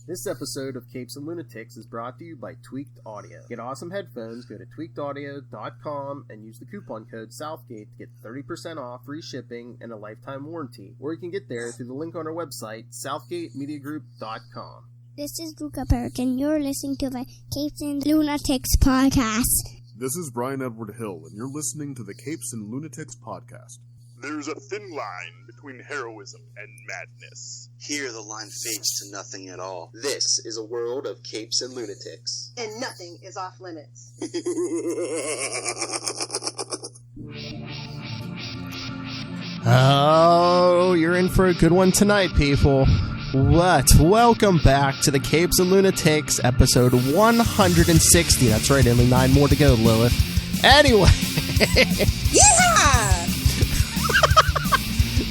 This episode of Capes and Lunatics is brought to you by Tweaked Audio. Get awesome headphones, go to tweakedaudio.com and use the coupon code Southgate to get 30% off, free shipping, and a lifetime warranty. Or you can get there through the link on our website, southgatemediagroup.com. This is Perich, and you're listening to the Capes and Lunatics podcast. This is Brian Edward Hill, and you're listening to the Capes and Lunatics podcast. There's a thin line between heroism and madness. Here the line fades to nothing at all. This is a world of Capes and Lunatics. And nothing is off limits. Oh, you're in for a good one tonight, people. Welcome back to the Capes and Lunatics, episode 160. That's right, only 9 more to go, Lilith. Anyway. Yeah!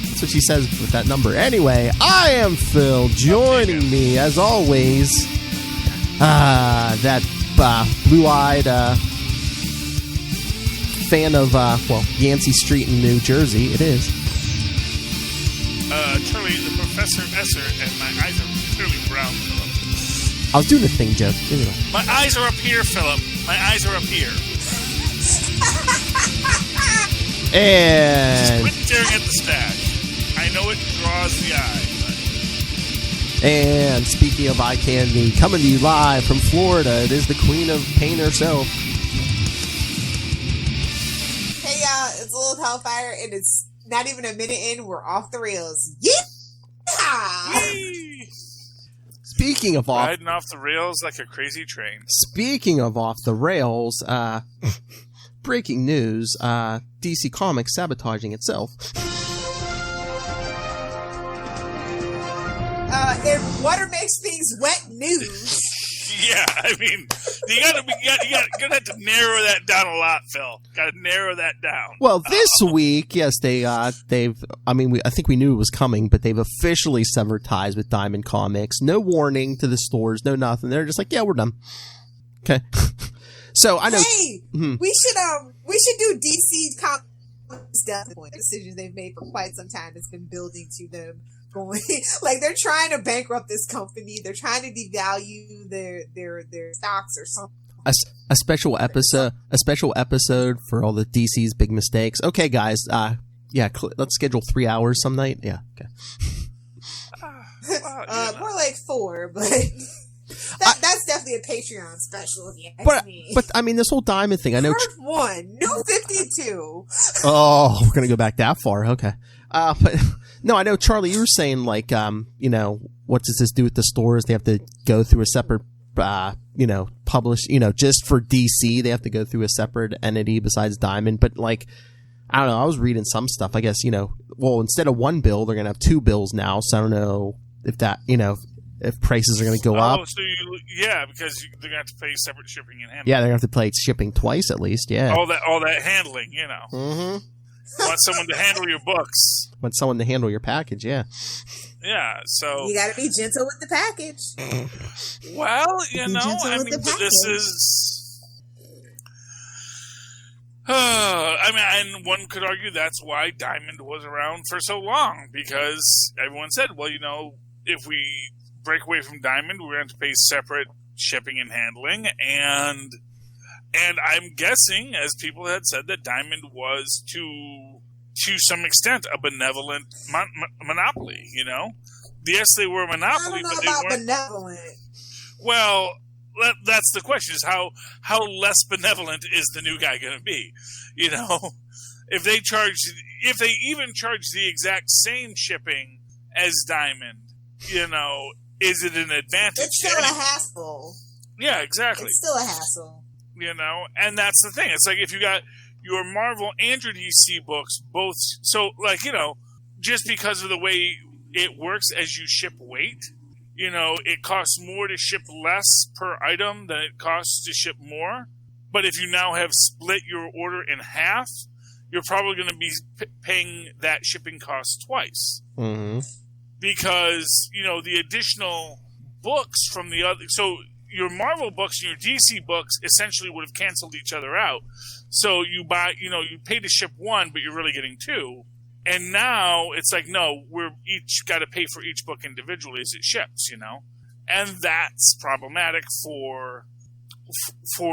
That's what she says with that number. Anyway, I am Phil. Joining me, as always, that blue-eyed fan of, Yancey Street in New Jersey. It is. Charlie, the Professor Esser, and my eyes are clearly brown, Philip. I was doing a thing, Joe. My eyes are up here, Philip. My eyes are up here. And... Just quit staring at the stash. I know it draws the eye, but... And speaking of eye candy, coming to you live from Florida, it is the Queen of Pain herself. Hey, y'all, it's a little Hellfire, and it's not even a minute in, we're off the rails. Yeah! Speaking of off... Riding off the rails like a crazy train. Speaking of off the rails, breaking news, DC Comics sabotaging itself. If water makes things wet, news. Yeah, I mean, you gotta have to narrow that down a lot, Phil. Gotta narrow that down. Well, this week, yes, they've. I think we knew it was coming, but they've officially severed ties with Diamond Comics. No warning to the stores, no nothing. They're just like, yeah, we're done. Okay. So I know. Hey, we should do DC Comics decisions they've made for quite some time. It's been building to them. Going like they're trying to bankrupt this company. They're trying to devalue their stocks or something. A special episode for all the DC's big mistakes. Okay, guys. Let's schedule 3 hours some night. Yeah. Okay. More like 4, but that's definitely a Patreon special. If you ask me. But I mean, this whole diamond thing. I know. Part 1, no 52. Oh, we're gonna go back that far. Okay. But. No, I know, Charlie, you were saying, like, what does this do with the stores? They have to go through a separate, just for DC, they have to go through a separate entity besides Diamond. But, like, I don't know, I was reading some stuff. I guess, instead of one bill, they're going to have 2 bills now. So I don't know if that, if prices are going to go up. Oh, so because they're going to have to pay separate shipping and handling. Yeah, they're going to have to pay shipping twice at least, yeah. All that handling, Mm-hmm. Want someone to handle your books. Want someone to handle your package, yeah. Yeah, so... You gotta be gentle with the package. Well, this is... and one could argue that's why Diamond was around for so long, because everyone said, well, if we break away from Diamond, we're going to pay separate shipping and handling, and I'm guessing, as people had said, that Diamond was to some extent a benevolent monopoly. Yes, they were a monopoly, but they weren't benevolent. Well, that's the question: is how less benevolent is the new guy going to be? If they even charge the exact same shipping as Diamond, is it an advantage? It's still a hassle. Yeah, exactly. It's still a hassle. And that's the thing. It's like if you got your Marvel and your DC books both, so just because of the way it works as you ship weight, it costs more to ship less per item than it costs to ship more. But if you now have split your order in half, you're probably going to be paying that shipping cost twice. Mm-hmm. Because, the additional books from the other, so your Marvel books and your DC books essentially would have canceled each other out. So you buy, you pay to ship 1, but you're really getting 2. And now it's like, no, we're each got to pay for each book individually as it ships, and that's problematic for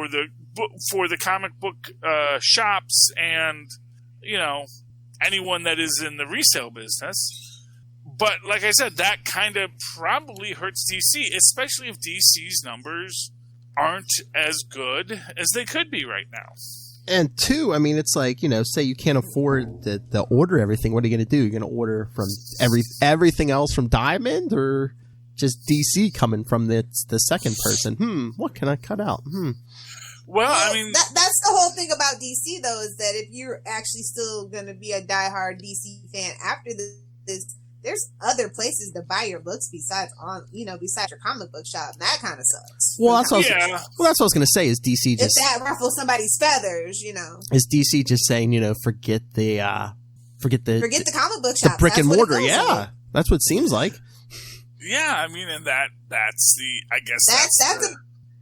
the comic book shops and anyone that is in the resale business. But like I said, that kind of probably hurts DC, especially if DC's numbers aren't as good as they could be right now. And two, I mean, it's like, say you can't afford to order everything. What are you going to do? You're going to order from everything else from Diamond, or just DC coming from the second person? What can I cut out? Well, I mean, that's the whole thing about DC, though, is that if you're actually still going to be a diehard DC fan after this, there's other places to buy your books besides your comic book shop, and that kind of sucks. Well, that's what I was going to say. Is DC just if that ruffles somebody's feathers, Is DC just saying, forget the comic book shop, the brick and mortar? Yeah, like. That's what it seems like. Yeah, I mean, and that's the, I guess that's a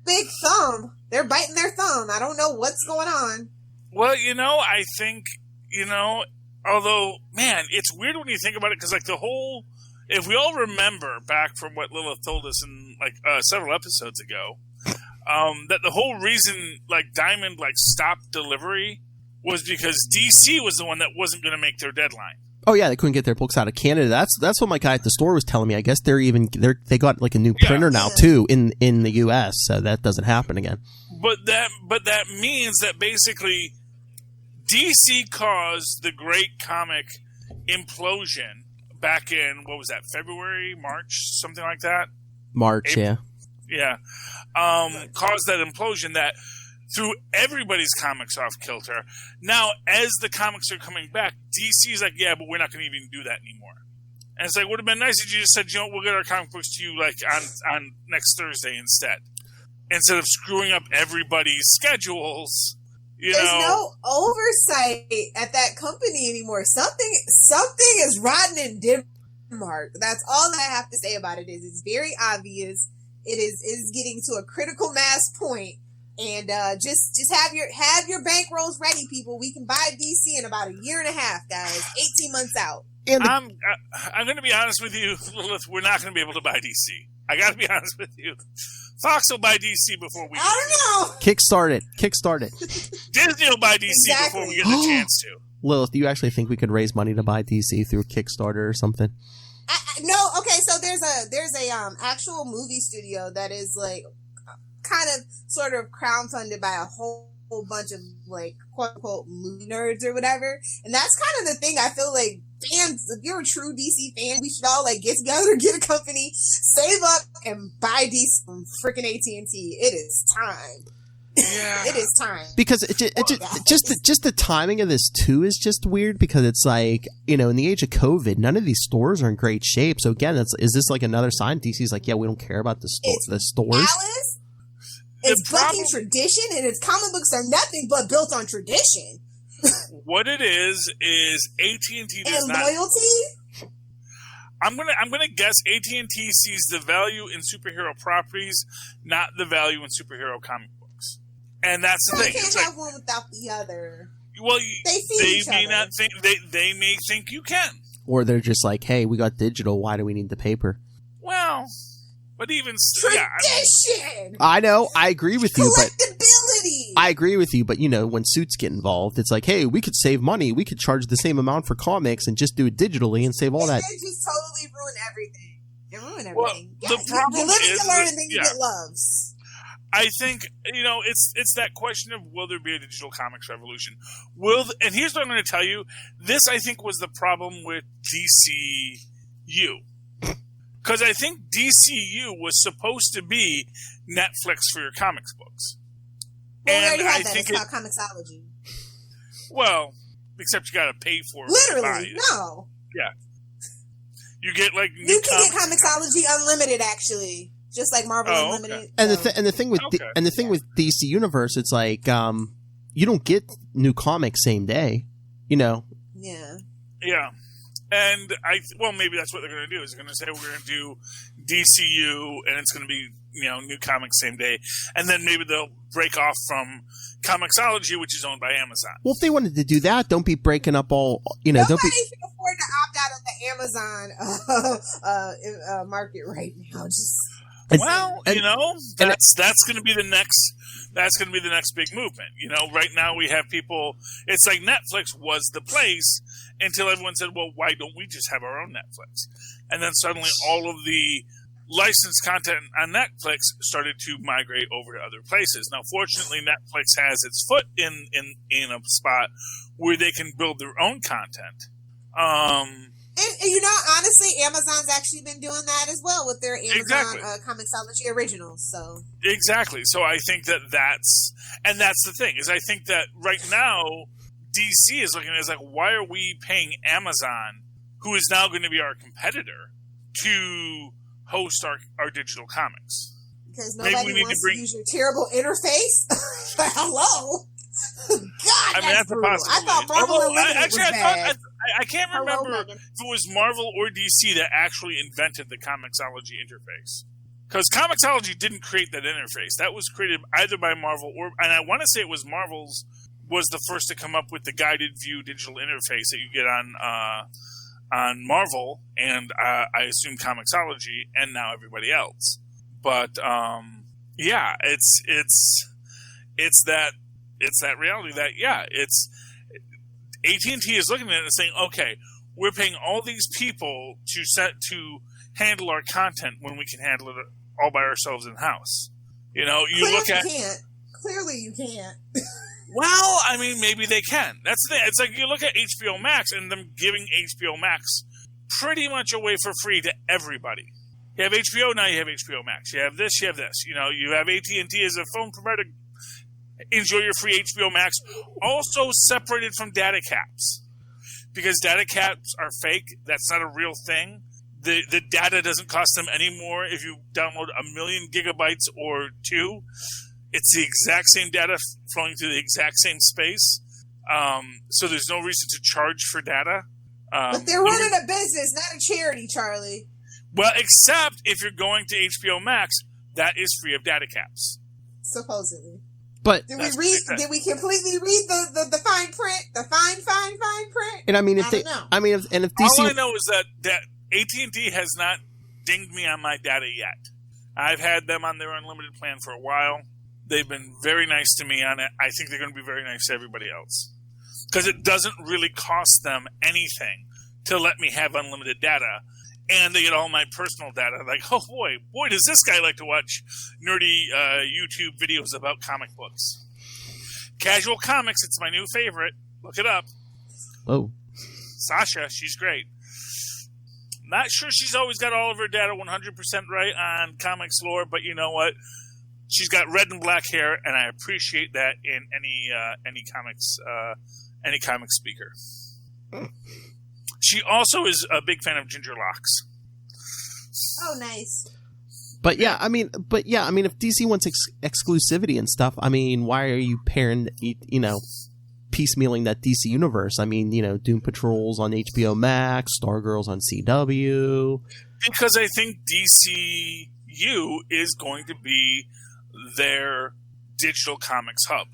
big thumb. They're biting their thumb. I don't know what's going on. Well, I think, although, man, it's weird when you think about it, because, like, if we all remember back from what Lilith told us in, like, several episodes ago, that the whole reason, like, Diamond, like, stopped delivery was because DC was the one that wasn't going to make their deadline. Oh, yeah, they couldn't get their books out of Canada. That's what my guy at the store was telling me. I guess they got, like, a new printer now, too, in the U.S., so that doesn't happen again. But that means that basically DC caused the great comic implosion back in, what was that, February, March, something like that? March, April? Yeah. Caused that implosion that threw everybody's comics off kilter. Now, as the comics are coming back, DC's like, yeah, but we're not going to even do that anymore. And it's like, would have been nice if you just said, we'll get our comic books to you, like, on next Thursday instead of screwing up everybody's schedules. There's no oversight at that company anymore. Something is rotten in Denmark. That's all I have to say about it. It's very obvious. It is getting to a critical mass point. And just have your bankrolls ready, people. We can buy DC in about a year and a half, guys. 18 months out. I'm going to be honest with you, Lilith. We're not going to be able to buy DC. I got to be honest with you. Fox will buy DC before we. I don't know. Kickstart it. Disney will buy DC before we get the chance to. Lilith, do you actually think we could raise money to buy DC through Kickstarter or something? No. Okay, so there's a actual movie studio that is like kind of sort of crowdfunded by a whole bunch of like quote unquote movie nerds or whatever, and that's kind of the thing. I feel like fans, if you're a true DC fan, we should all like get together, get a company, save up, and buy DC from freaking AT&T. It is time. Yeah, it is time. Because just the timing of this too is just weird, because it's like, in the age of COVID, none of these stores are in great shape. So again, is this like another sign? DC's like, yeah, we don't care about the stores. Alice, it's bucking tradition, and its comic books are nothing but built on tradition. What it is AT&T does and loyalty. I'm gonna guess AT&T sees the value in superhero properties, not the value in superhero comic books, and that's the thing. You can't have one without the other. Well, they may not think they may think you can, or they're just like, hey, we got digital. Why do we need the paper? Well. But even tradition. I know. I agree with you. Collectability. I agree with you. But when suits get involved, it's like, hey, we could save money. We could charge the same amount for comics and just do it digitally and save all that. They just totally ruin everything. They ruin everything. Well, yeah, the problem you live is and learn, and then you get loves. I think it's that question of, will there be a digital comics revolution? And here's what I'm going to tell you. This, I think, was the problem with DCU. Because I think DCU was supposed to be Netflix for your comics books. Well, we already had that. It's called Comixology. Well, except you got to pay for it. Literally, no. Yeah. You get like you can get Comixology Unlimited, actually, just like Marvel Unlimited. Okay. And the thing with DC Universe, it's like you don't get new comics same day. Yeah. Yeah. And maybe that's what they're going to do. Is they're going to say we're going to do DCU, and it's going to be new comics same day, and then maybe they'll break off from Comixology, which is owned by Amazon. Well, if they wanted to do that, don't be breaking up all. Nobody can afford to opt out of the Amazon market right now. Well, that's going to be the next. That's going to be the next big movement. Right now we have people. It's like Netflix was the place until everyone said, "Well, why don't we just have our own Netflix?" And then suddenly all of the licensed content on Netflix started to migrate over to other places. Now, fortunately, Netflix has its foot in a spot where they can build their own content. And honestly, Amazon's actually been doing that as well with their Amazon Comixology originals. So exactly. So I think that's the thing is I think that right now DC is looking at it as like, why are we paying Amazon, who is now going to be our competitor, to host our digital comics? Because nobody wants to use your terrible interface. Hello. God, that's brutal. I thought Marvel Unlimited was bad. I can't remember if it was Marvel or DC that actually invented the Comixology interface. Because Comixology didn't create that interface. That was created either by Marvel and I want to say it was Marvel's was the first to come up with the guided view digital interface that you get on Marvel and I assume Comixology and now everybody else. But it's that reality that AT&T is looking at it and saying, okay, we're paying all these people to handle our content when we can handle it all by ourselves in house. Clearly you can't. Well, I mean, maybe they can. That's the thing. It's like you look at HBO Max and them giving HBO Max pretty much away for free to everybody. You have HBO, now you have HBO Max. You have this, you have this. You have AT&T as a phone provider. Enjoy your free HBO Max. Also separated from data caps. Because data caps are fake. That's not a real thing. The data doesn't cost them any more if you download 1 million gigabytes or 2. It's the exact same data flowing through the exact same space. So there's no reason to charge for data. But they're running a business, not a charity, Charlie. Well, except if you're going to HBO Max, that is free of data caps. Supposedly. But did we completely read the fine print? The fine print? And I mean, if DC, all I know is that AT&T has not dinged me on my data yet. I've had them on their unlimited plan for a while. They've been very nice to me on it. I think they're going to be very nice to everybody else because it doesn't really cost them anything to let me have unlimited data. And they get all my personal data. Like, oh boy, does this guy like to watch nerdy YouTube videos about comic books. Casual Comics, it's my new favorite. Look it up. Oh. Sasha, she's great. Not sure she's always got all of her data 100% right on comics lore, but you know what? She's got red and black hair, and I appreciate that in any comics speaker. She also is a big fan of ginger locks. Oh, nice. But yeah, I mean, if DC wants exclusivity and stuff, I mean, why are you piecemealing that DC universe? I mean, Doom Patrol's on HBO Max, Stargirl's on CW. Because I think DCU is going to be their digital comics hub.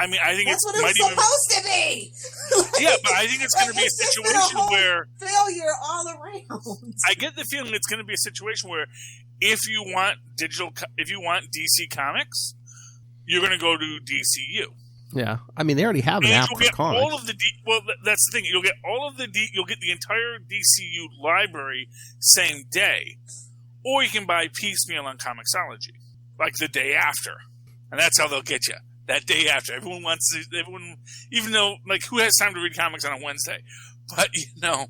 I mean, I think that's what it was supposed to be. Yeah, but I think it's going to be a situation where failure all around. I get the feeling it's going to be a situation where if you want DC Comics, you're going to go to DCU. Yeah, I mean, they already have an app for comics. All of the that's the thing. You'll get you'll get the entire DCU library same day, or you can buy piecemeal on Comixology, like the day after, and that's how they'll get you. That day after, everyone, even though, like, who has time to read comics on a Wednesday? But, and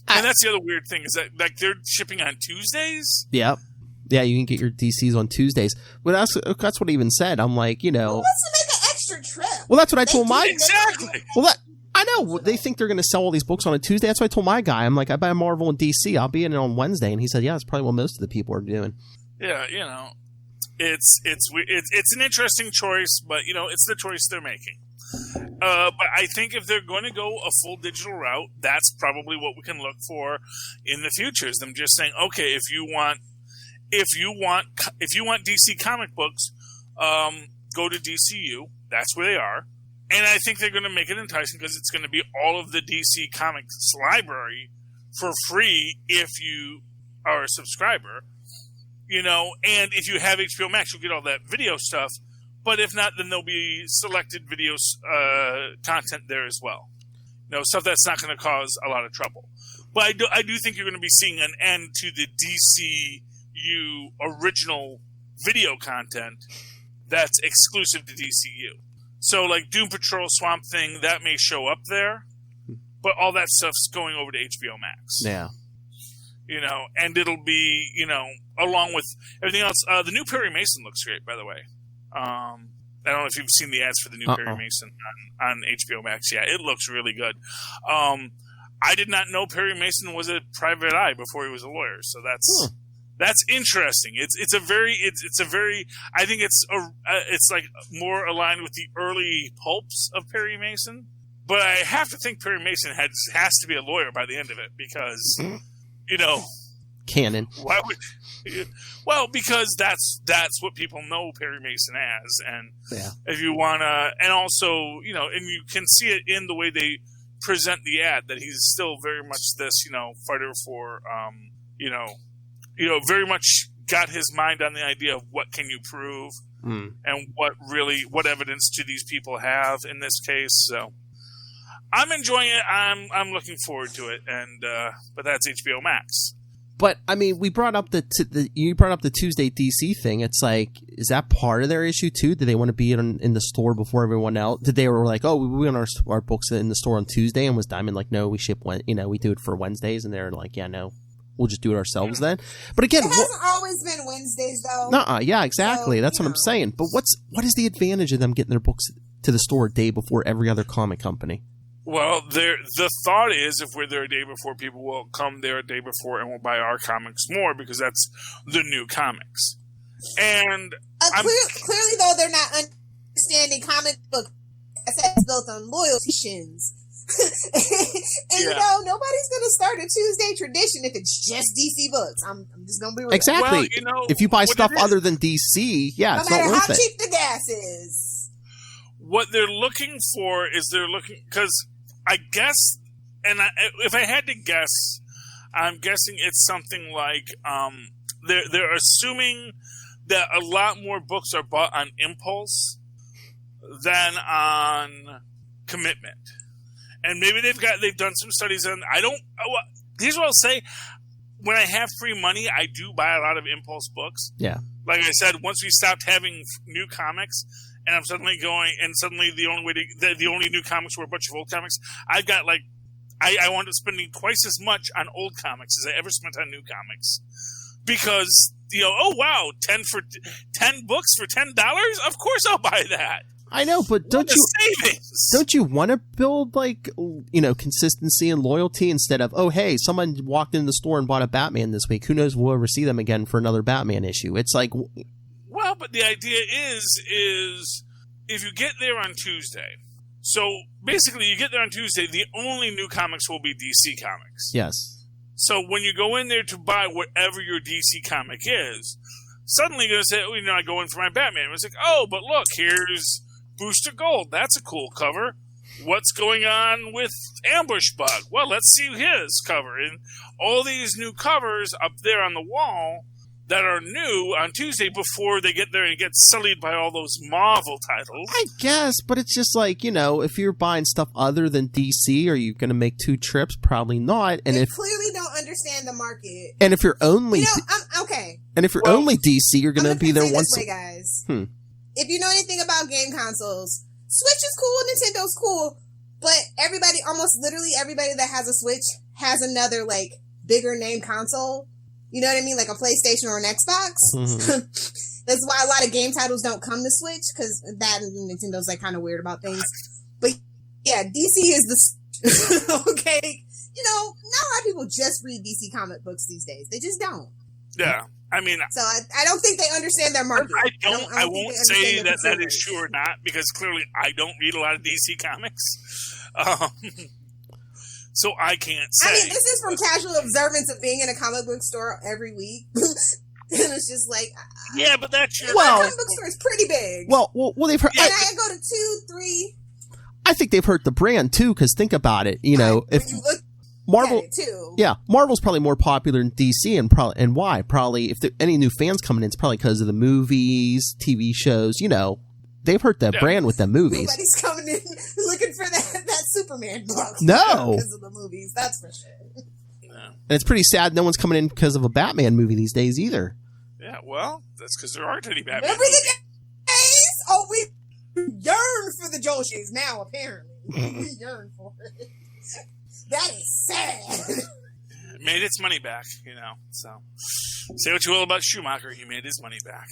that's the other weird thing, is that, like, they're shipping on Tuesdays? Yep. Yeah, you can get your DCs on Tuesdays. Well, that's what I even said. I'm like, Who wants to make an extra trip? Well, that's what I told my... Exactly. Well, I know. They think they're going to sell all these books on a Tuesday. That's what I told my guy. I'm like, I buy Marvel and DC. I'll be in it on Wednesday. And he said, yeah, that's probably what most of the people are doing. Yeah, It's an interesting choice, but it's the choice they're making. But I think if they're going to go a full digital route, that's probably what we can look for in the future. Is them just saying, okay, if you want DC comic books, go to DCU. That's where they are, and I think they're going to make it enticing because it's going to be all of the DC Comics library for free if you are a subscriber, you know, and if you have HBO Max, you'll get all that video stuff. But if not, then there'll be selected videos content there as well. You know, stuff that's not going to cause a lot of trouble. But I do think you're going to be seeing an end to the DCU original video content that's exclusive to DCU. So, like Doom Patrol, Swamp Thing, that may show up there, but all that stuff's going over to HBO Max. Yeah. You know, and it'll be, you know, along with everything else. The new Perry Mason looks great, by the way. I don't know if you've seen the ads for the new Perry Mason on HBO Max. Yeah, it looks really good. I did not know Perry Mason was a private eye before he was a lawyer, so that's interesting. It's a very I think it's like more aligned with the early pulps of Perry Mason. But I have to think Perry Mason has to be a lawyer by the end of it because you know, canon. Why would? Well, because that's what people know Perry Mason as, and if you wanna, and also, you know, and you can see it in the way they present the ad that he's still very much this, you know, fighter for, you know, very much got his mind on the idea of what can you prove and what evidence do these people have in this case. So I'm enjoying it. I'm looking forward to it, and but that's HBO Max. But I mean, we brought up you brought up the Tuesday DC thing. It's like, is that part of their issue too? Did they want to be in the store before everyone else? Did they were like, oh, we want our books in the store on Tuesday, and was Diamond like, no, we ship we do it for Wednesdays, and they're like, yeah, no, we'll just do it ourselves then. But again, it hasn't always been Wednesdays though. Nuh-uh, yeah, exactly. So, that's what I'm saying. But what is the advantage of them getting their books to the store a day before every other comic company? Well, the thought is if we're there a day before, people will come there a day before and will buy our comics more because that's the new comics. And clearly, though, they're not understanding comic book assets built on loyalties. And you know, nobody's going to start a Tuesday tradition if it's just DC books. I'm just going to be real. Exactly. Well, you know, if you buy stuff other than DC, yeah, it's not worth it. No matter how cheap the gas is. What they're looking for is because I guess, and if I had to guess, I'm guessing it's something like they're assuming that a lot more books are bought on impulse than on commitment, and maybe they've done some studies on. Here's what I'll say: when I have free money, I do buy a lot of impulse books. Yeah, like I said, once we stopped having new comics. And I'm suddenly the only new comics were a bunch of old comics. I got I wound up spending twice as much on old comics as I ever spent on new comics. Because, you know, oh wow, 10 books for $10? Of course I'll buy that. I know, but don't you want to build consistency and loyalty instead of, oh hey, someone walked in the store and bought a Batman this week. Who knows, we'll ever see them again for another Batman issue. It's like, well, but the idea is if you get there on Tuesday, so basically you get there on Tuesday, the only new comics will be DC comics. Yes. So when you go in there to buy whatever your DC comic is, suddenly you're going to say, oh, you know, I go in for my Batman. It's like, oh, but look, here's Booster Gold. That's a cool cover. What's going on with Ambush Bug? Well, let's see his cover. And all these new covers up there on the wall that are new on Tuesday before they get there and get sullied by all those Marvel titles. I guess, but it's just like, you know, if you're buying stuff other than DC, are you going to make 2 trips? Probably not. And they clearly don't understand the market. And if you're only... You know, okay. And if you're only DC, you're going to be there once... This way, guys. If you know anything about game consoles, Switch is cool, Nintendo's cool, but almost literally everybody that has a Switch has another, like, bigger name console. You know what I mean? Like a PlayStation or an Xbox. Mm-hmm. That's why a lot of game titles don't come to Switch, because that and Nintendo's like kind of weird about things. But yeah, DC is the okay. You know, not a lot of people just read DC comic books these days. They just don't. Yeah, I mean, so I don't think they understand their market. I won't say that is true or not, because clearly I don't read a lot of DC comics. So I can't say. I mean, this is from casual observance of being in a comic book store every week. And it's just like... Yeah, but that's your... Well, comic book store is pretty big. Well, they've heard... And I go to 2, 3... I think they've hurt the brand, too, because think about it. You know, when you look Marvel, get it too. yeah, Marvel's probably more popular than DC, and why? Probably if there any new fans coming in, it's probably because of the movies, TV shows. You know, they've hurt that brand with them movies. Nobody's coming in looking for that Superman book. No, because of the movies, that's for sure. And it's pretty sad no one's coming in because of a Batman movie these days either. Yeah, well, that's because there aren't any Batman Remember movies. the days? Oh, we yearn for the Joshies now, apparently. We yearn for it. That is sad. It made its money back, you know. So, say what you will about Schumacher, he made his money back.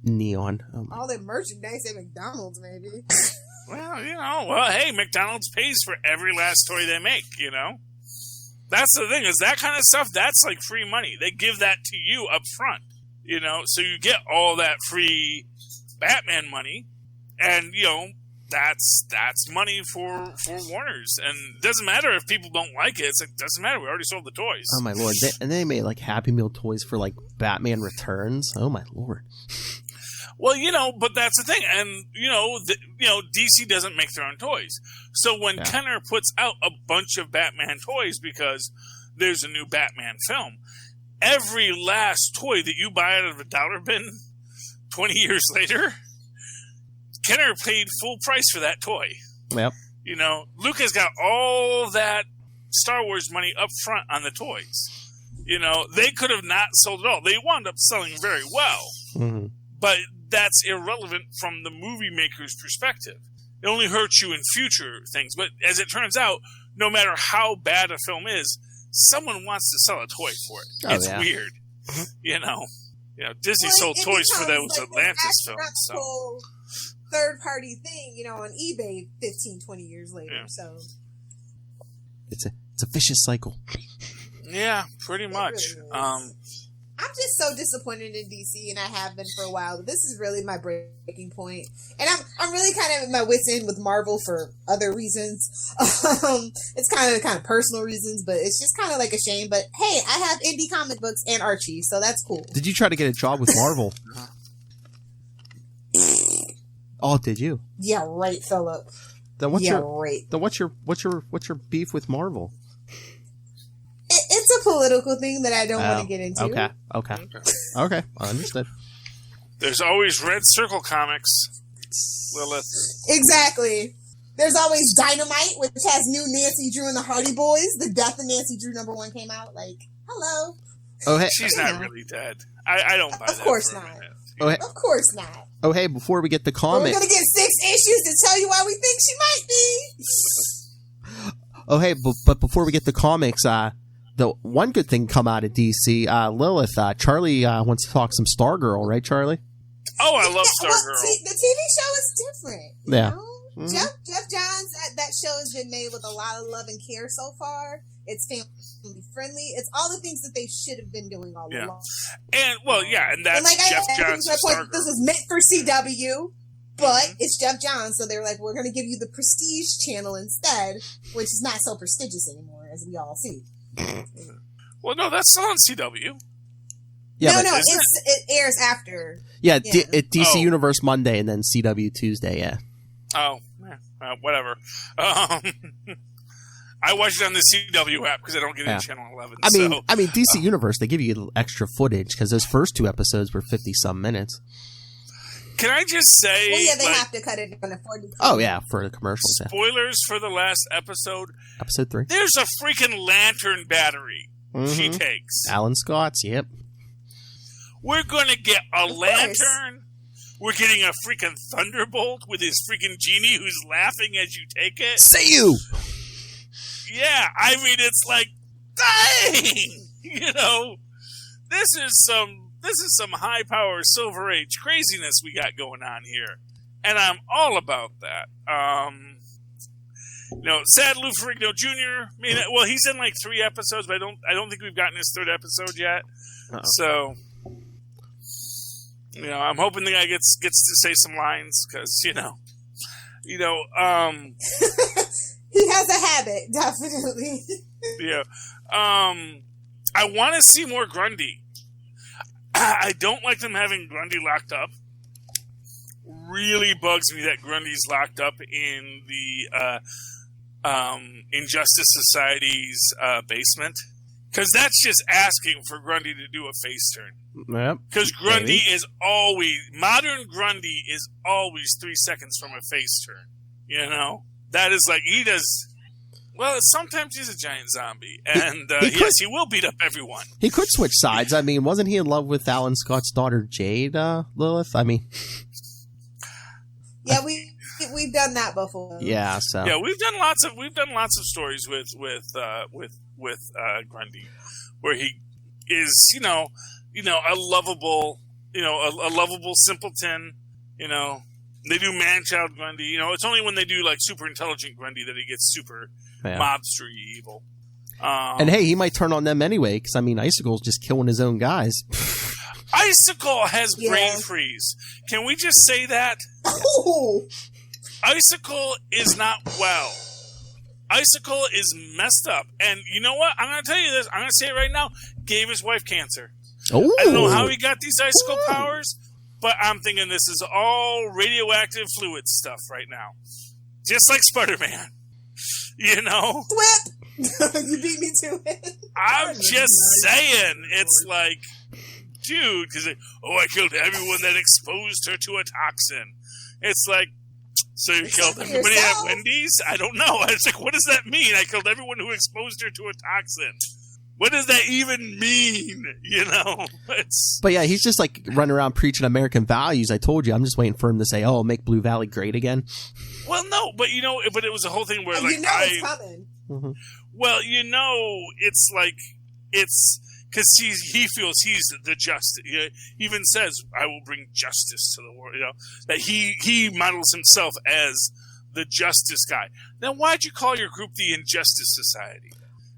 Neon. All that merchandise at McDonald's, maybe. Well, you know, hey, McDonald's pays for every last toy they make, you know. That's the thing, is that kind of stuff, that's like free money. They give that to you up front, you know, so you get all that free Batman money, and, you know, that's money for Warner's. And it doesn't matter if people don't like it. It's like, doesn't matter. We already sold the toys. Oh, my Lord. They made, like, Happy Meal toys for, like, Batman Returns. Oh, my Lord. Well, you know, but that's the thing. And, you know, DC doesn't make their own toys. So when Kenner puts out a bunch of Batman toys because there's a new Batman film, every last toy that you buy out of a dollar bin 20 years later, Kenner paid full price for that toy. Yep. You know, Lucas got all that Star Wars money up front on the toys. You know, they could have not sold it all. They wound up selling very well. Mm-hmm. But that's irrelevant from the movie maker's perspective. It only hurts you in future things. But as it turns out, no matter how bad a film is, someone wants to sell a toy for it. Oh, it's weird. You know, Disney sold toys for those like Atlantis films. So. Third-party thing, you know, on eBay 15, 20 years later. Yeah. So it's a vicious cycle. Yeah, pretty much. Really I'm just so disappointed in DC, and I have been for a while. But this is really my breaking point, and I'm really kind of at my wit's end with Marvel for other reasons. It's kind of personal reasons, but it's just kind of like a shame. But hey, I have indie comic books and Archie, so that's cool. Did you try to get a job with Marvel? Oh, did you? Yeah, right, Philip. Then what's your beef with Marvel? It's a political thing that I don't want to get into. Okay. I understood. There's always Red Circle Comics, Lilith. Exactly. There's always Dynamite, which has new Nancy Drew and the Hardy Boys. The Death of Nancy Drew #1 came out. Like, hello. Oh, hey. She's not really dead. I don't buy that. Of course not. Oh, hey. Of course not. Oh, hey, before we get the comic. We're going to get 6 issues to tell you why we think she might be. Oh, hey, but before we get the comics, the one good thing come out of DC, Lilith, Charlie wants to talk some Stargirl, right, Charlie? Oh, I love Stargirl. Well, the TV show is different. You know? Mm-hmm. Jeff Johns, that show has been made with a lot of love and care so far. It's family friendly. It's all the things that they should have been doing all along. And that's like Jeff Johns' Stargirl. This was meant for CW, but it's Jeff Johns, so they're like, we're going to give you the Prestige channel instead, which is not so prestigious anymore, as we all see. Well, no, that's still on CW. Yeah, it airs after. Yeah, DC Universe Monday and then CW Tuesday. Yeah. Oh, whatever. I watch it on the CW app because I don't get it on Channel 11. I mean, DC Universe, they give you extra footage because those first 2 episodes were 50-some minutes. Can I just say... Well, yeah, they have to cut it down to 40. Oh, yeah, for the commercials. Spoilers for the last episode. Episode 3. There's a freaking lantern battery she takes. Alan Scott's, yep. We're going to get a lantern. We're getting a freaking thunderbolt with his freaking genie who's laughing as you take it. Say you! Yeah, I mean, it's like, dang! You know, this is some high power Silver Age craziness we got going on here, and I'm all about that. Sad Lou Ferrigno Jr. I mean, well, he's in like 3 episodes, but I don't think we've gotten his 3rd episode yet. Uh-oh. So, I'm hoping the guy gets to say some lines because he has a habit, definitely. Yeah. I want to see more Grundy. I don't like them having Grundy locked up. Really bugs me that Grundy's locked up in the Injustice Society's basement. Because that's just asking for Grundy to do a face turn. Yep. Because Grundy is always... Modern Grundy is always 3 seconds from a face turn. You know? That is like... He does... Well, sometimes he's a giant zombie. And yes, he will beat up everyone. He could switch sides. I mean, wasn't he in love with Alan Scott's daughter, Jade, Lilith? I mean... Yeah, we've done that before. Yeah, so... Yeah, we've done lots of stories with Grundy, where he is, a lovable, a lovable simpleton. They do man-child Grundy. It's only when they do like super intelligent Grundy that he gets super mobstery evil. And hey, he might turn on them anyway, because I mean, Icicle's just killing his own guys. Icicle has brain freeze. Can we just say that? Oh. Icicle is not well. Icicle is messed up. And you know what? I'm going to tell you this. I'm going to say it right now. Gave his wife cancer. Oh. I don't know how he got these icicle powers, but I'm thinking this is all radioactive fluid stuff right now. Just like Spider-Man. Whip! You beat me to it. I'm just saying. It's like, dude, because I killed everyone that exposed her to a toxin. It's like, so you killed everybody at Wendy's? I don't know. It's like, what does that mean? I killed everyone who exposed her to a toxin. What does that even mean? But yeah, he's just like running around preaching American values. I told you, I'm just waiting for him to say, "Oh, make Blue Valley great again." Well, no, but but it was a whole thing where it's coming. Mm-hmm. Well, it's like because he feels he's the justice. He even says, "I will bring justice to the world." That he models himself as the justice guy. Then why'd you call your group the Injustice Society?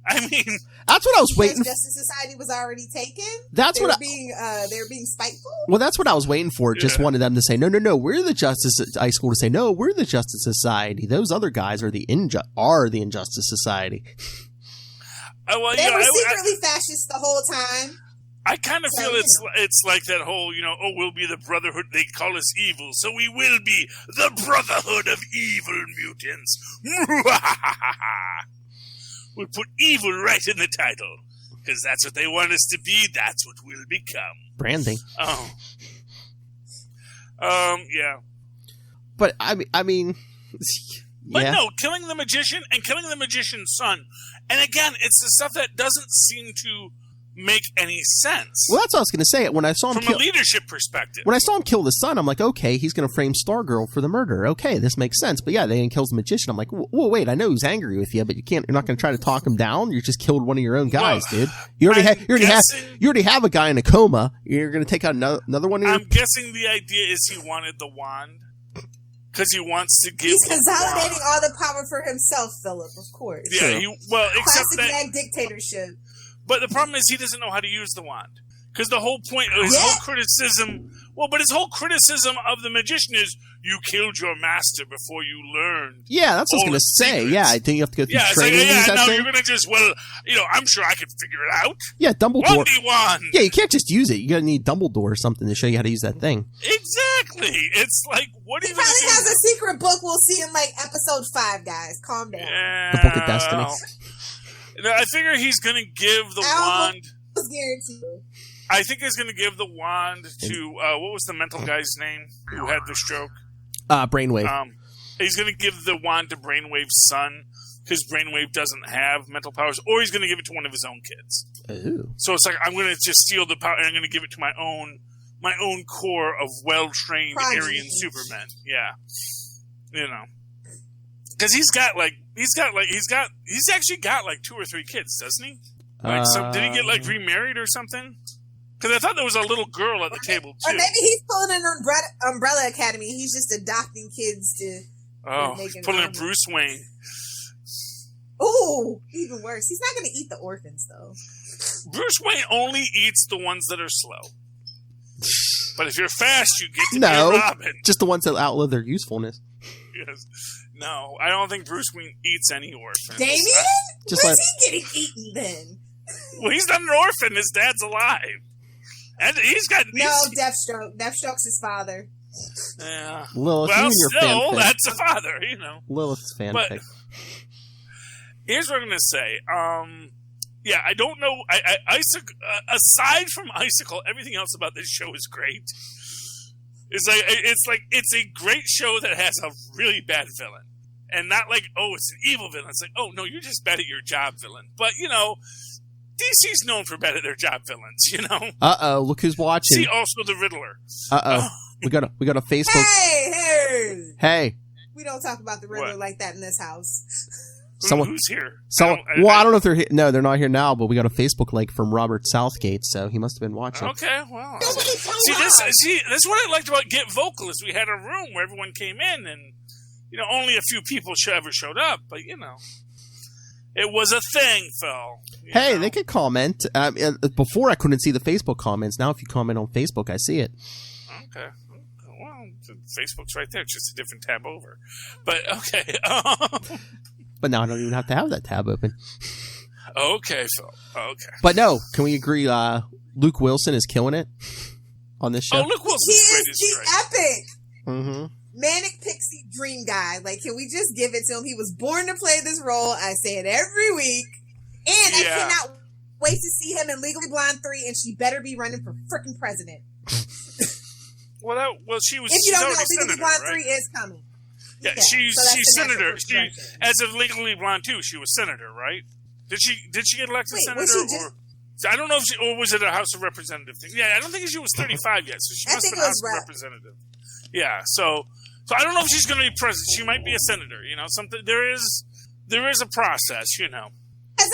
I mean, that's what I was waiting. Justice Society was already taken. They were being spiteful. Well, that's what I was waiting for. Just wanted them to say, no, we're the Justice. Icicle to say, no, we're the Justice Society. Those other guys are the Injustice Society. They were secretly fascist the whole time. I kind of feel it's like that whole, we'll be the Brotherhood. They call us evil, so we will be the Brotherhood of Evil Mutants. We'll put evil right in the title, because that's what they want us to be. That's what we'll become. Branding. Oh. Yeah. But, I mean... But no, killing the magician and killing the magician's son. And again, it's the stuff that doesn't seem to make any sense. Well, that's what I was going to say. When I saw him from a leadership perspective. When I saw him kill the son, I'm like, okay, he's going to frame Stargirl for the murder. Okay, this makes sense. But yeah, then he kills the magician. I'm like, whoa, wait, I know he's angry with you, but you're not going to try to talk him down. You just killed one of your own guys, dude. You already have a guy in a coma. You're going to take out another one. I'm guessing the idea is he wanted the wand. Because he wants to give. He's consolidating all the power for himself, Philip. Of course. Yeah. Except classic mad dictatorship. But the problem is he doesn't know how to use the wand. Because the whole point of his whole criticism... Well, but his whole criticism of the magician is, you killed your master before you learned. Yeah, that's what I was going to say. Secrets. Yeah, I think you have to go through training. You're going to just, I'm sure I can figure it out. Yeah, Dumbledore. Wandy wand. Yeah, you can't just use it. You're going to need Dumbledore or something to show you how to use that thing. Exactly. It's like, what are you going to do? He probably has a secret book we'll see in, episode 5, guys. Calm down. Yeah, the Book of Destiny. I figure he's going to give the wand. Guaranteed. I think he's going to give the wand to what was the mental guy's name who had the stroke? Brainwave. He's going to give the wand to Brainwave's son because Brainwave doesn't have mental powers, or he's going to give it to one of his own kids. Ooh. So it's like I'm going to just steal the power and I'm going to give it to my own core of well-trained Aryan Supermen. Yeah, because he's actually got 2 or 3 kids, doesn't he? Did he get remarried or something? Because I thought there was a little girl at the table too. Or maybe he's pulling an Umbrella Academy. He's just adopting kids to. He's pulling a Bruce Wayne. Ooh, even worse. He's not going to eat the orphans though. Bruce Wayne only eats the ones that are slow. But if you're fast, you get to be a Robin. Just the ones that outlive their usefulness. Yes. No, I don't think Bruce Wayne eats any orphans. Damian? Where's he getting eaten then? Well, he's not an orphan. His dad's alive. And he's got... Deathstroke. Deathstroke's his father. Yeah. Lilith, well, still, that's a father, Lilith's fanfic. Here's what I'm going to say. Yeah, I don't know. Aside from Icicle, everything else about this show is great. It's a great show that has a really bad villain. And not like, oh, it's an evil villain. It's like, oh, no, you're just bad at your job, villain. But, you know, DC's known for bad at their job villains, you know? Uh-oh, look who's watching. See also the Riddler. Uh-oh. We got a Facebook. Hey. We don't talk about the Riddler like that in this house. Who's here? I don't know if they're here. No, they're not here now, but we got a Facebook link from Robert Southgate, so he must have been watching. Okay, well. That's what I liked about Get Vocal is we had a room where everyone came in and, you know, only a few people ever showed up, but, you know, it was a thing, Phil. Hey, they could comment. Before I couldn't see the Facebook comments. Now if you comment on Facebook, I see it. Okay. Well, Facebook's right there. It's just a different tab over. But, okay. But now I don't even have to have that tab open. Okay, Phil. Okay. But no, can we agree Luke Wilson is killing it on this show? Oh, Luke Wilson's great. He is the epic. Mm-hmm. Manic pixie dream guy. Like, can we just give it to him? He was born to play this role. I say it every week. And I cannot wait to see him in Legally Blonde 3, and she better be running for freaking president. Well, she was. If you don't know, senator, Legally Blonde right? 3 is coming. Yeah, she's senator. She, as of Legally Blonde 2, she was senator, right? Did she get elected senator? I don't know if or was it a House of Representative thing? Yeah, I don't think she was 35 yet, so she must have been House of Representative. Yeah, so I don't know if she's going to be president. She might be a senator. You know, something. There is a process. You know. As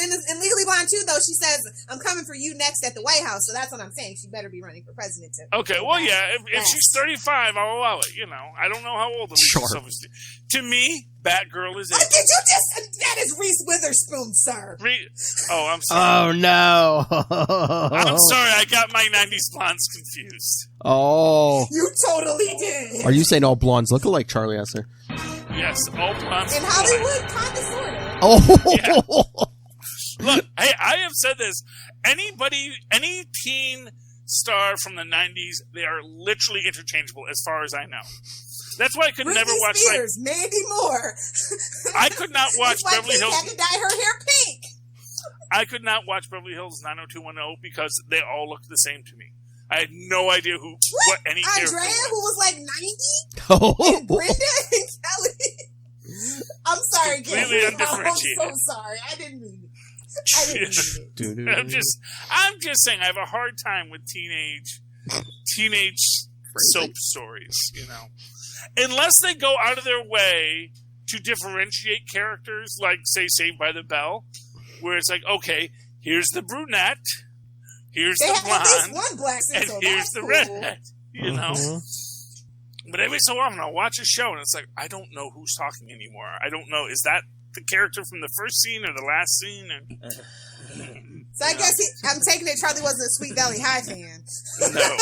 in Legally Blonde 2, though, she says, "I'm coming for you next at the White House." So that's what I'm saying. She better be running for president too. Okay, well, yeah. If she's 35, I'll allow it. You know, I don't know how old Alicia Silverstone. To me, Batgirl is. Did you just? That is Reese Witherspoon, sir. I'm sorry. Oh no! I'm sorry. I got my '90s blondes confused. Oh, you totally did. Are you saying all blondes look alike, Charlie Esser? Yes, all blondes. In Hollywood, kind of, sort of. Oh, yeah. Look, hey, I have said this. Any teen star from the '90s, they are literally interchangeable, as far as I know. That's why I could never watch Spears, Mandy Moore. I could not watch Beverly Hills. Had to dye her hair pink. I could not watch Beverly Hills 90210 because they all looked the same to me. I had no idea what any character Andrea, was. who was like 90, and Brenda and Kelly. I'm sorry, completely undifferentiated. I'm so sorry. I didn't mean it. I'm just saying I have a hard time with teenage soap stories, you know. Unless they go out of their way to differentiate characters, like, say, Saved by the Bell, where it's like, okay, here's the brunette, here's the blonde, at least one black and here's the redhead, you know. But every so often I'll watch a show and it's like, I don't know who's talking anymore. I don't know, is that the character from the first scene or the last scene? So I guess I'm taking it Charlie wasn't a Sweet Valley High fan. No.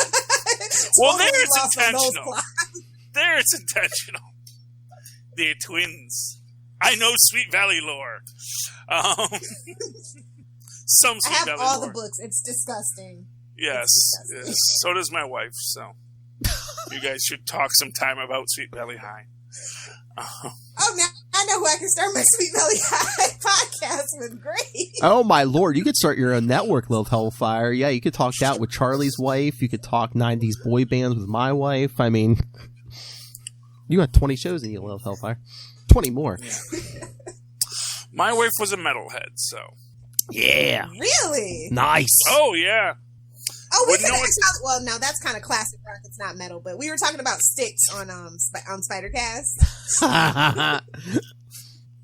Well, there it's intentional. There it's intentional. They're twins. I know Sweet Valley lore. Some Sweet Valley lore. I have all the books. It's disgusting. Yes. So does my wife. So you guys should talk sometime about Sweet Valley High. Now I know who I can start my Sweet Valley High podcast with. Great. Oh my lord, you could start your own network, Lil Hellfire. Yeah, you could talk that with Charlie's wife. You could talk 90s boy bands with my wife. I mean, you got 20 shows in you, Lil Hellfire. 20 more. Yeah. My wife was a metalhead, so. Yeah. Really? Nice. Oh, yeah. Oh, we could well, now that's kind of classic rock. It's not metal, but we were talking about Styx on Spidercast.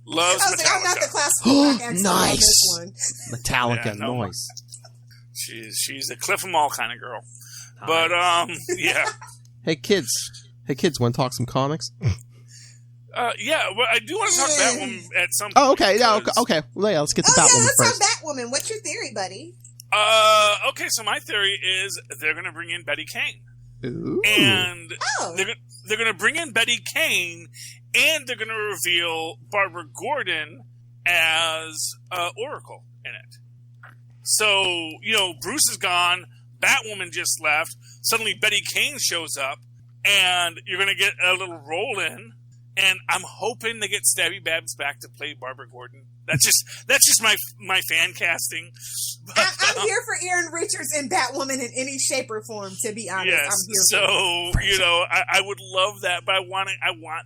Loves I was like, I'm not the classical rock expert nice. On this one. Metallica, nice. She's a Cliff 'em all kind of girl. But yeah. Hey kids, want to talk some comics? Yeah, well, I do want to talk Batwoman at some point. Oh, okay, yeah, okay. Well, yeah, let's get to Batwoman let's first. talk Batwoman. What's your theory, buddy? Okay, so my theory is they're going to bring in Betty Kane. Ooh. And they're going to bring in Betty Kane, and they're going to reveal Barbara Gordon as Oracle in it. So, you know, Bruce is gone, Batwoman just left, suddenly Betty Kane shows up, and you're going to get a little roll-in, and I'm hoping they get Stabby Babs back to play Barbara Gordon. That's just my fan casting. But, I'm here for Erin Richards and Batwoman in any shape or form. To be honest, yes. I'm here. So for it. I would love that, but I want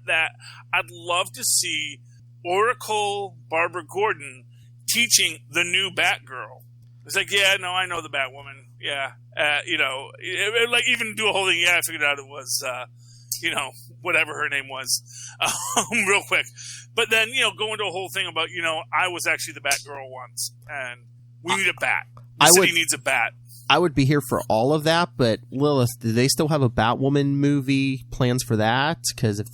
that. I'd love to see Oracle Barbara Gordon teaching the new Batgirl. It's like, yeah, no, I know the Batwoman. Yeah, like even do a whole thing. Yeah, I figured out it was. Whatever her name was, real quick. But then, go into a whole thing about, I was actually the Batgirl once, and we need a bat. The city needs a bat. I would be here for all of that, but Lilith, do they still have a Batwoman movie plans for that? Because if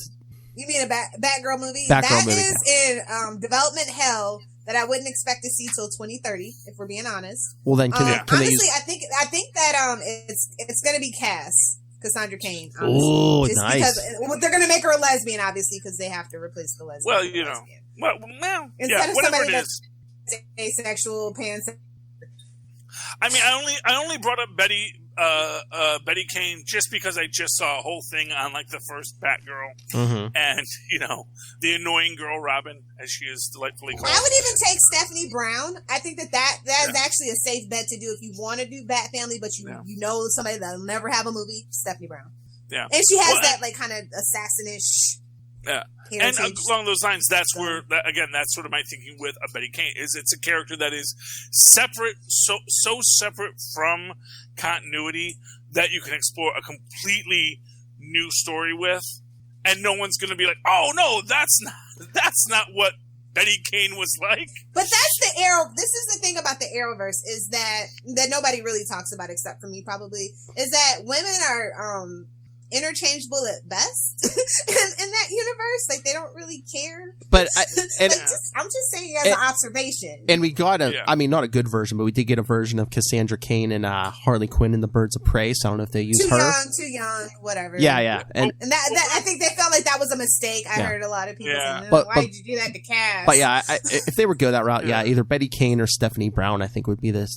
you mean a Batgirl movie? Batgirl movie. Is in development hell that I wouldn't expect to see till 2030, if we're being honest. Well, then can honestly, I think that it's going to be Cass. Cassandra Cain. Oh, nice. Because they're going to make her a lesbian, obviously, because they have to replace the lesbian. Well, instead of whatever somebody it is. That's asexual, pansexual. I mean, I only brought up Betty Kane just because I just saw a whole thing on like the first Batgirl, and the annoying girl Robin, as she is delightfully called. I would even take Stephanie Brown. I think that is actually a safe bet to do if you want to do Bat Family, but you know somebody that'll never have a movie. Stephanie Brown. Yeah, and she has that like kind of assassin-ish. Yeah. And along those lines, that's sort of my thinking with a Betty Kane. It's a character that is separate, so separate from continuity that you can explore a completely new story with, and no one's going to be like, "Oh no, that's not what Betty Kane was like." But that's the Arrow. This is the thing about the Arrowverse is that nobody really talks about except for me, probably, is that women are interchangeable at best in that universe. Like, they don't really care. But I'm just saying as an observation. And we got not a good version, but we did get a version of Cassandra Cain and Harley Quinn in the Birds of Prey. So I don't know if they used her. Too young, whatever. Yeah. And that I think they felt like that was a mistake. I heard a lot of people saying, why did you do that to Cass? But if they would go that route, either Betty Kane or Stephanie Brown, I think would be the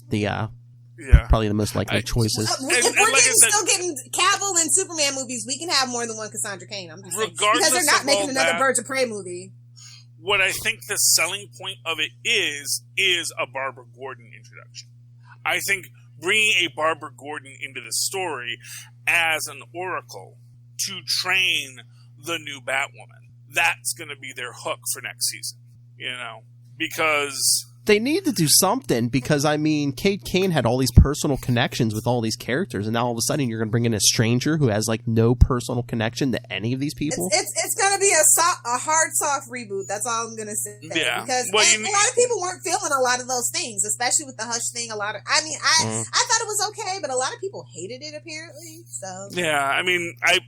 probably the most likely choices. If we're still getting Cavill and Superman movies, we can have more than one Cassandra Cain. I'm just saying. Because they're not making another Birds of Prey movie. What I think the selling point of it is a Barbara Gordon introduction. I think bringing a Barbara Gordon into the story as an oracle to train the new Batwoman, that's going to be their hook for next season. Because they need to do something, because Kate Kane had all these personal connections with all these characters, and now all of a sudden you're going to bring in a stranger who has like no personal connection to any of these people. It's going to be a hard soft reboot. That's all I'm going to say. Yeah, because a lot of people weren't feeling a lot of those things, especially with the Hush thing. I thought it was okay, but a lot of people hated it apparently. So yeah, I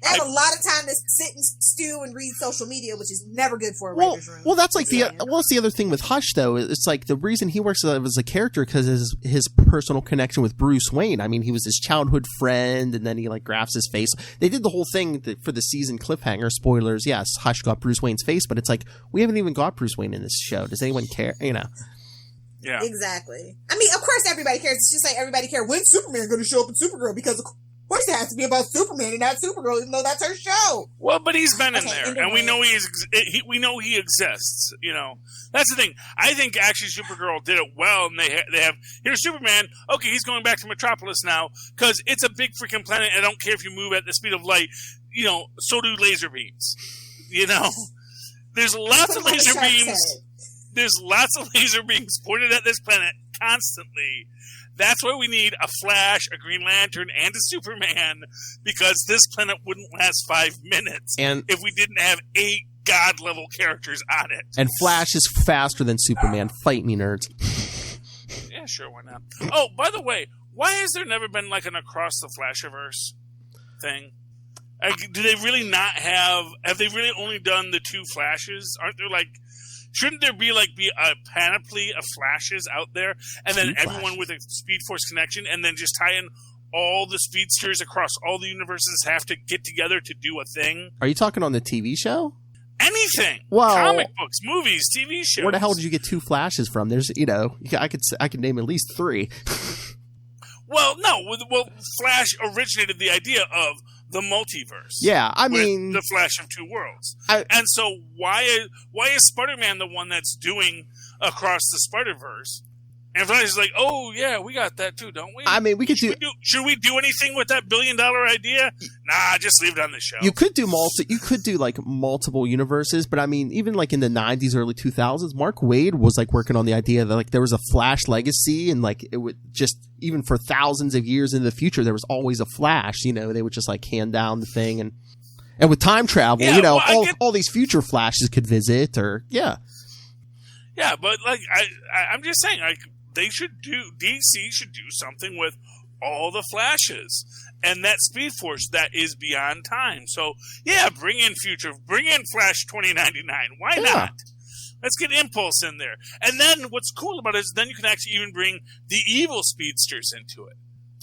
have a lot of time to sit and stew and read social media, which is never good for a writer's room. Well, that's like what's the other thing with Hush though? It's like the reason he works as a character because his personal connection with Bruce Wayne. He was his childhood friend, and then he like grabs his face. They did the whole thing for the season cliffhanger. Spoilers, yes, Hush got Bruce Wayne's face, but it's like we haven't even got Bruce Wayne in this show. Does anyone care? Yeah, exactly. Of course everybody cares. It's just like everybody cares when's Superman going to show up in Supergirl, because of course it has to be about Superman and not Supergirl, even though that's her show. Well, but he's been in there, and we know he exists. That's the thing. I think actually Supergirl did it well, and they have here's Superman. Okay, he's going back to Metropolis now because it's a big freaking planet. I don't care if you move at the speed of light. So do laser beams. There's lots of laser beams. There's lots of laser beams pointed at this planet constantly. That's why we need a Flash, a Green Lantern, and a Superman, because this planet wouldn't last 5 minutes if we didn't have 8 God-level characters on it. And Flash is faster than Superman. Fight me, nerds. Yeah, sure, why not? Oh, by the way, why has there never been like an Across the Flashiverse thing? Do they really not have they really only done the 2 Flashes? Aren't there like... Shouldn't there be a panoply of Flashes out there, and then everyone with a Speed Force connection, and then just tie in all the speedsters across all the universes have to get together to do a thing? Are you talking on the TV show? Anything. Well, comic books, movies, TV shows. Where the hell did you get 2 Flashes from? There's, I could name at least 3. Well, no. Well, Flash originated the idea of the multiverse. Yeah, with the Flash of 2 worlds. And so why is Spider-Man the one that's doing across the Spider-Verse. And Flash is like, oh, yeah, we got that too, don't we? I mean, we could should we do anything with that $1 billion idea? Nah, just leave it on the show. You could do like multiple universes, but I mean, even like in the 90s, early 2000s, Mark Waid was like working on the idea that like there was a Flash legacy, and like it would just, even for thousands of years in the future, there was always a Flash. You know, they would just like hand down the thing, and with time travel, yeah, you know, well, all these future Flashes could visit, or yeah, but like I'm just saying, like, DC should do something with all the Flashes and that Speed Force that is beyond time. So yeah, bring in Flash 2099. Why not? Let's get Impulse in there. And then what's cool about it is then you can actually even bring the evil speedsters into it.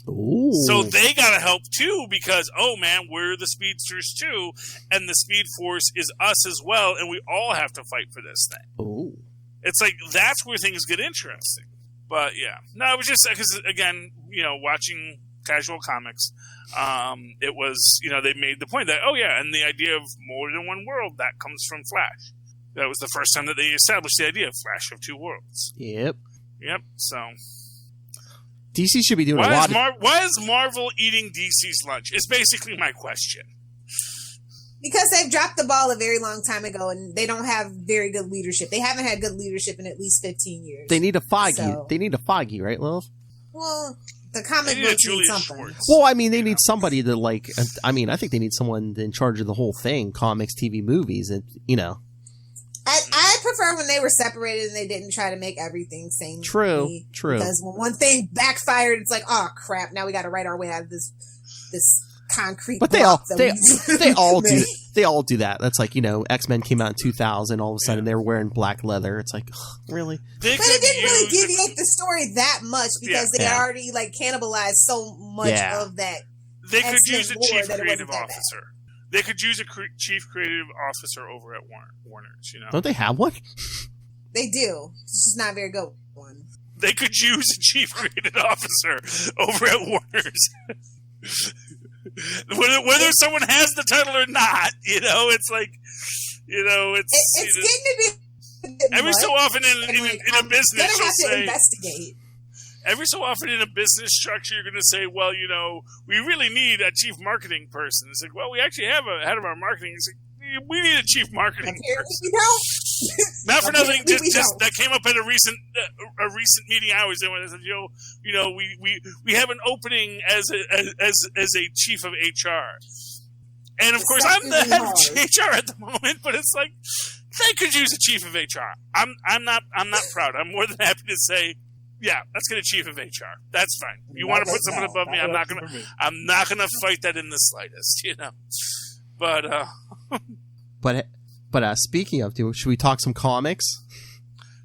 Ooh. So they gotta help too, because oh man, we're the speedsters too, and the Speed Force is us as well, and we all have to fight for this thing. Ooh. It's like that's where things get interesting. But yeah, no, it was just because again, you know, watching casual comics, it was, you know, they made the point that, oh yeah, and the idea of more than one world, that comes from Flash. That was the first time that they established the idea of Flash of two worlds. Yep. So DC should be doing a lot. Why is Marvel eating DC's lunch? Is basically my question. Because they've dropped the ball a very long time ago, and they don't have very good leadership. They haven't had good leadership in at least 15 years. They need a Foggy. So, they need a Foggy, right, Lilith? Well, the comic books need something. Schwartz. Well, I mean, they need somebody to, like, I mean, I think they need someone in charge of the whole thing, comics, TV, movies, and, you know. I prefer when they were separated and they didn't try to make everything same. True. Because when one thing backfired, it's like, oh crap! Now we got to write our way out of this concrete. But they all do that. That's like, you know, X-Men came out in 2000. All of a sudden, they were wearing black leather. It's like, ugh, really? But it didn't really deviate the story that much because they already like cannibalized so much of that. They could use a chief creative officer. They could use a chief creative officer over at Warner's, you know? Don't they have one? They do. It's just not a very good one. They could use a chief creative officer over at Warner's. Whether someone has the title or not, you know, it's like, you know, it's getting to be every so often in a business, you'll say, investigate. Every so often in a business structure, you're going to say, well, you know, we really need a chief marketing person. It's like, well, we actually have a head of our marketing. It's like, we need a chief marketing person. Not for nothing, just that came up at a recent meeting I was in. When I said, you know, we have an opening as a chief of HR, and of course I'm the head of HR at the moment. But it's like they could use a chief of HR. I'm not proud. I'm more than happy to say, yeah, let's get a chief of HR. That's fine. You want to put someone above me? I'm not gonna fight that in the slightest. You know, But speaking of, should we talk some comics?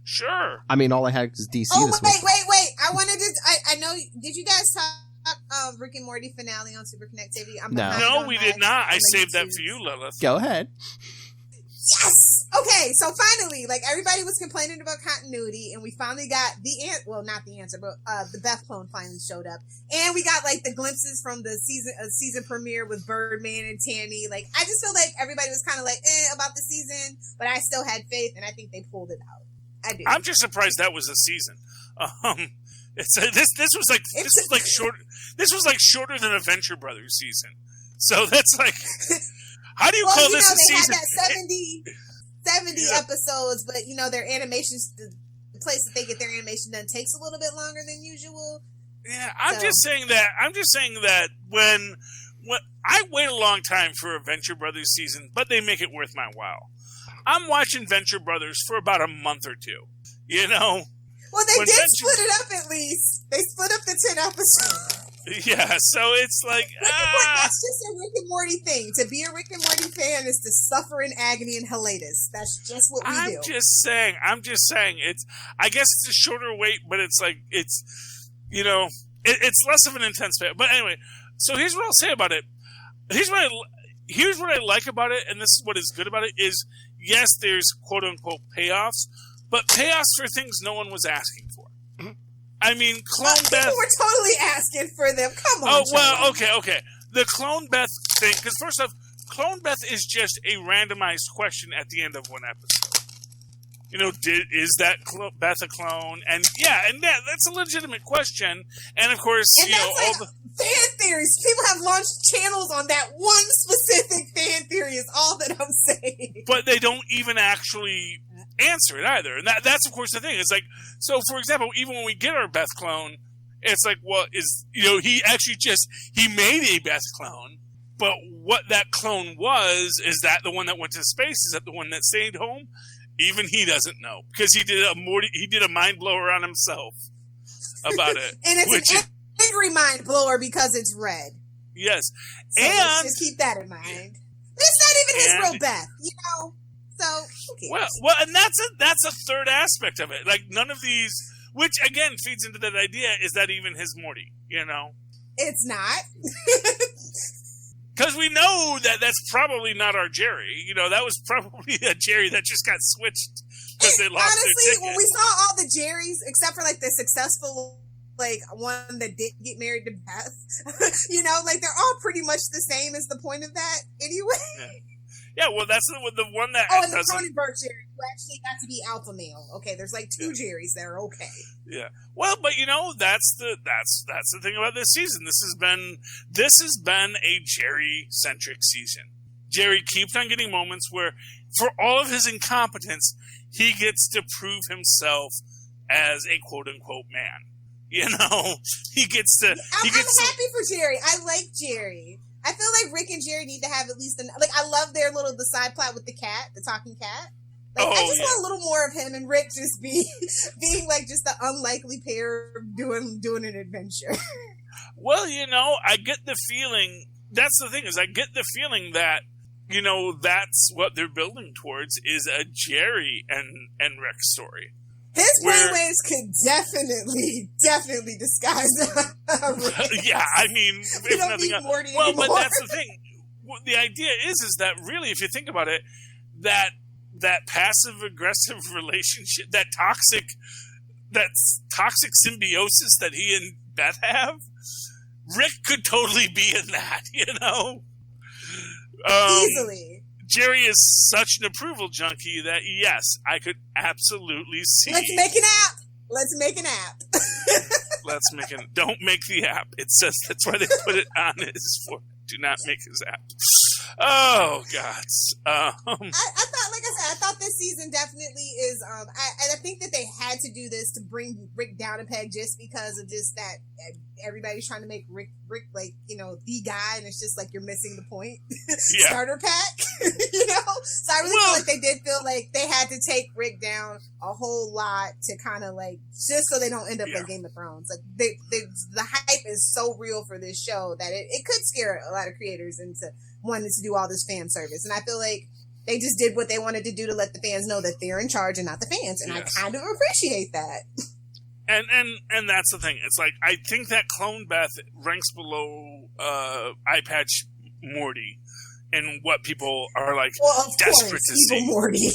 Sure. I mean, all I had was DC. Oh, this week. wait! I wanted to. I know. Did you guys talk Rick and Morty finale on Super Connectivity? No, we did not. I saved that for you, Lilith. Go ahead. Yes. Okay. So finally, like everybody was complaining about continuity, and we finally got not the answer, but the Beth clone finally showed up, and we got like the glimpses from the season premiere with Birdman and Tammy. Like I just feel like everybody was kind of like about the season, but I still had faith, and I think they pulled it out. I do. I'm just surprised that was a season. This was like shorter than a Venture Brothers season. So that's like. How do you call this a season? Had that 70 episodes, but you know their animations, the place that they get their animation done takes a little bit longer than usual. Yeah, I'm just saying that when I wait a long time for a Venture Brothers season, but they make it worth my while. I'm watching Venture Brothers for about a month or two. You know. Well, they did split it up at least. They split up the 10 episodes. Yeah, so it's like that's just a Rick and Morty thing. To be a Rick and Morty fan is to suffer in agony and hiatus. That's just what we do. I'm just saying. I guess it's a shorter wait, but it's like you know, it's less of an intense fan. But anyway, so here's what I'll say about it. Here's what I like about it, and this is what is good about it is yes, there's quote unquote payoffs, but payoffs for things no one was asking for. I mean, Clone Beth. People were totally asking for them. Come on. Oh, well, okay. The Clone Beth thing, because first off, Clone Beth is just a randomized question at the end of one episode. is that Beth a clone? And that's a legitimate question. And of course, and all the fan theories. People have launched channels on that one specific fan theory. Is all that I'm saying. But they don't even actually answer it either. And that's of course the thing. It's like, so for example, even when we get our Beth clone, it's like, well, he actually he made a Beth clone. But what that clone is that the one that went to space? Is that the one that stayed home? Even he doesn't know, because he did a mind blower on himself about it. And it's an angry mind blower because it's red. Yes. So let's just keep that in mind. It's not even his real Beth, So who cares? Well, and that's a third aspect of it. Like, none of these, which again feeds into that idea, is that even his Morty, It's not. Because we know that that's probably not our Jerry. That was probably a Jerry that just got switched because they lost their ticket. When we saw all the Jerrys, except for, the successful, one that didn't get married to Beth, they're all pretty much the same as the point of that anyway. Yeah, well, that's the one that and the Cronenberg Jerry, who actually got to be alpha male. Okay, there's 2 Jerrys that are okay. Yeah. Well, but that's the thing about this season. This has been a Jerry-centric season. Jerry keeps on getting moments where, for all of his incompetence, he gets to prove himself as a quote-unquote man. He gets to... I'm happy for Jerry. I like Jerry. I feel like Rick and Jerry need to have at least I love their the side plot with the cat, the talking cat. I just want a little more of him and Rick just being just the unlikely pair doing an adventure. Well, I get the feeling, that's the thing, is I get the feeling that, that's what they're building towards, is a Jerry and Rick story. His brainwaves could definitely disguise Rick. Yeah, I mean, if nothing else. Well, anymore. But that's the thing. The idea is that really, if you think about it, that passive-aggressive relationship, that toxic symbiosis that he and Beth have, Rick could totally be in that, Easily. Jerry is such an approval junkie that, yes, I could absolutely see. Let's make an app. Don't make the app. It says that's why they put it on his forehead. Do not make his app. Oh, God. I thought this season definitely is, I think that they had to do this to bring Rick down a peg just because of just that everybody's trying to make Rick the guy, and it's just you're missing the point. Yeah. Starter pack, So I really feel like they did feel like they had to take Rick down a whole lot to kind of just so they don't end up like Game of Thrones. The hype is so real for this show that it could scare a lot of creators into wanting to do all this fan service, and I feel like they just did what they wanted to do to let the fans know that they're in charge and not the fans, and I kind of appreciate that. And that's the thing. It's I think that Clone Beth ranks below Eye Patch Morty in what people are desperate to see. Evil Morty.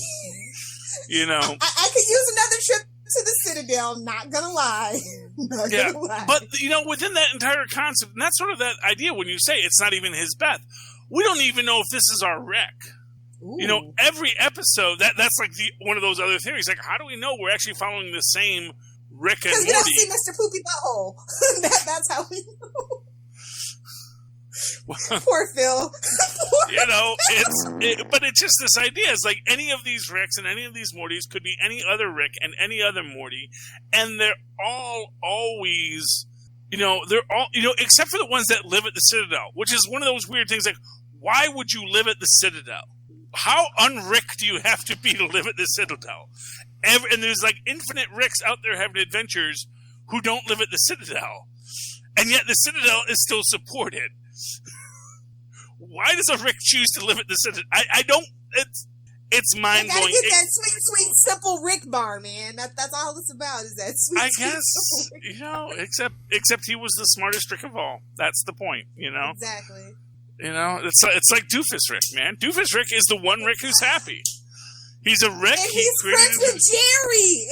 I could use another trip to the Citadel. Not gonna lie. But within that entire concept, and that's sort of that idea when you say it's not even his Beth. We don't even know if this is our Rick. Ooh. Every episode, that's one of those other theories. How do we know we're actually following the same Rick and Morty? Because we don't see Mr. Poopy Butthole. That's how we know. Poor Phil. But it's just this idea. It's any of these Ricks and any of these Mortys could be any other Rick and any other Morty, and they're all always, they're all, except for the ones that live at the Citadel, which is one of those weird things. Why would you live at the Citadel? How un-Rick do you have to be to live at the Citadel? And there's infinite Ricks out there having adventures who don't live at the Citadel, and yet the Citadel is still supported. Why does a Rick choose to live at the Citadel? I don't. It's mind blowing. You gotta get that sweet, simple Rick bar, man. That's all it's about. Is that sweet? I guess except he was the smartest Rick of all. That's the point. Exactly. It's like Doofus Rick, man. Doofus Rick is the one Rick who's happy. He's a Rick. And he's friends with Jerry.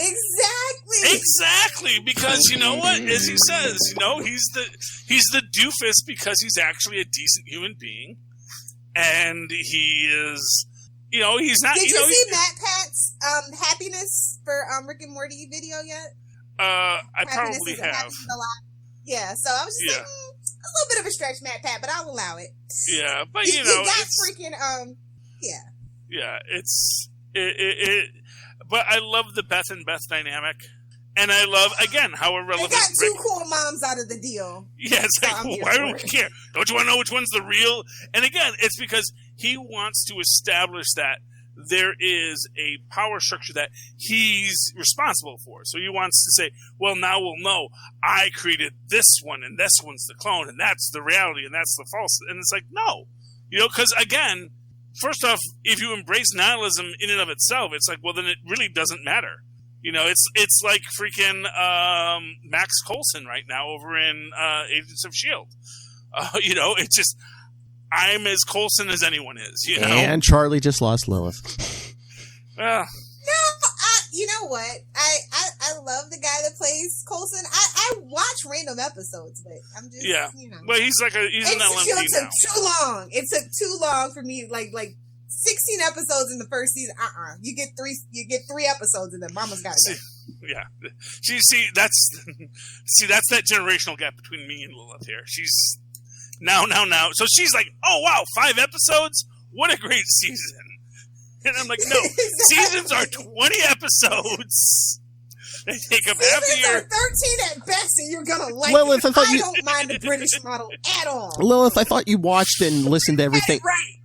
Exactly, because you know what? As he says, he's the doofus because he's actually a decent human being, and he is He's not. Did you see Matt Pat's happiness for Rick and Morty video yet? I Happiness probably is have. a lot. Yeah, so I was just like, a little bit of a stretch, Matt Pat, but I'll allow it. Yeah, but you got it's freaking yeah. Yeah, it's it. But I love the Beth and Beth dynamic, and I love again how irrelevant. They got two cool moms out of the deal. Yeah, it's So like why don't we care? Don't you want to know which one's the real? And again, it's because he wants to establish that there is a power structure that he's responsible for. So he wants to say, well, now we'll know I created this one, and this one's the clone, and that's the reality, and that's the false. And it's like, no. Because again, first off, if you embrace nihilism in and of itself, it's like, well, then it really doesn't matter. It's like freaking Max Coulson right now over in Agents of S.H.I.E.L.D. It's just, I'm as Coulson as anyone is, And Charlie just lost Lilith. No, you know what? I love the guy that plays Coulson. I watch random episodes, but I'm just But he's like he's an LMP now. It took too long. It took too long for me. Like 16 episodes in the first season. You get three episodes, and then Mama's got to go. Yeah. See, that's that generational gap between me and Lilith here. She's now. So she's like, oh wow, 5 episodes. What a great season. And I'm like, no, exactly. Seasons are 20 episodes. They take up half the year. 13 at best, and you're gonna like Lilith, it. I don't mind the British model at all. Lilith, I thought you watched and listened to everything. Right.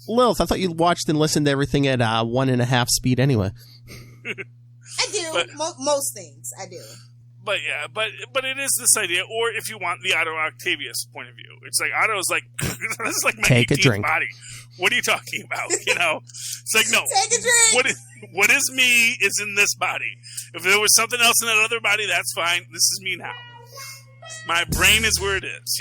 Lilith, I thought you watched and listened to everything at 1.5 speed anyway. I do. Most things, I do. But yeah, but it is this idea, or if you want the Otto Octavius point of view, it's like Otto's like, this is like my Take a 18th drink. body. What are you talking about? It's like, no. Take a drink. What is me is in this body. If there was something else in that other body, that's fine. This is me now. My brain is where it is,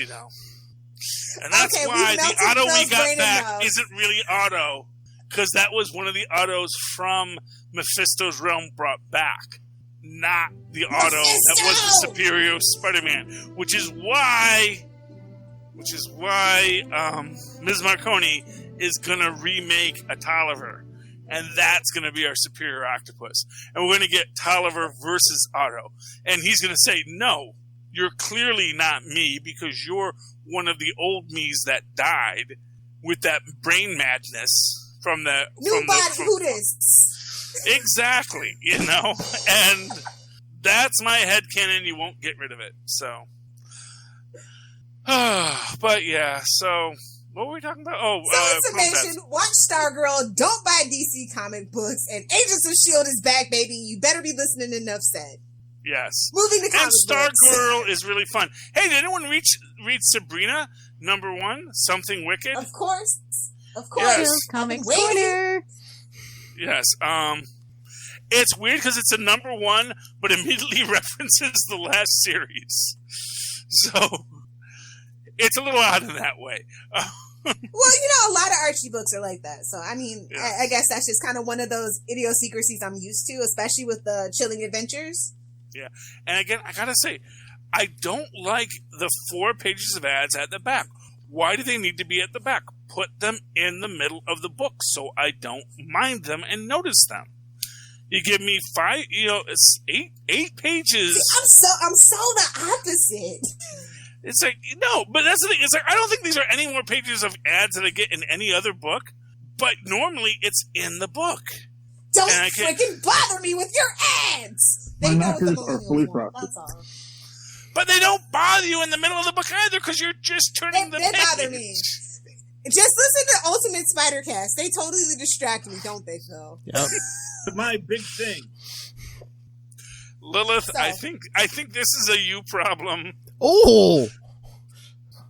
And that's why the Otto we got back isn't really Otto, because that was one of the Ottos from Mephisto's realm brought back. Not the Otto that was the superior Spider-Man, which is why Ms. Marconi is gonna remake a Tolliver, and that's gonna be our superior octopus, and we're gonna get Tolliver versus Otto, and he's gonna say, "No, you're clearly not me because you're one of the old me's that died with that brain madness from the who this." Exactly, and that's my headcanon. You won't get rid of it. So, but yeah. So, what were we talking about? Summation: watch Stargirl. Don't buy DC comic books. And Agents of S.H.I.E.L.D. is back, baby. You better be listening to Enough Said. Yes. Moving to comic books. And Stargirl is really fun. Hey, did anyone read Sabrina #1? Something Wicked. Of course. Yes. Comic Corner. Yes. It's weird because it's a #1, but immediately references the last series. So it's a little odd in that way. Well, a lot of Archie books are like that. So, I mean, yeah. I guess that's just kind of one of those idiosyncrasies I'm used to, especially with the Chilling Adventures. Yeah. And again, I gotta say, I don't like the 4 pages of ads at the back. Why do they need to be at the back? Put them in the middle of the book so I don't mind them and notice them. You give me 5, it's 8 pages. See, I'm so the opposite. It's like, no, but that's the thing. It's like, I don't think these are any more pages of ads that I get in any other book, but normally it's in the book. Don't freaking bother me with your ads. My knockers are fully processed. That's all. But they don't bother you in the middle of the book either because you're just turning the page. They bother me. Just listen to Ultimate Spider-Cast. They totally distract me, don't they, Phil? Yep. My big thing. Lilith, I think this is a you problem. Oh!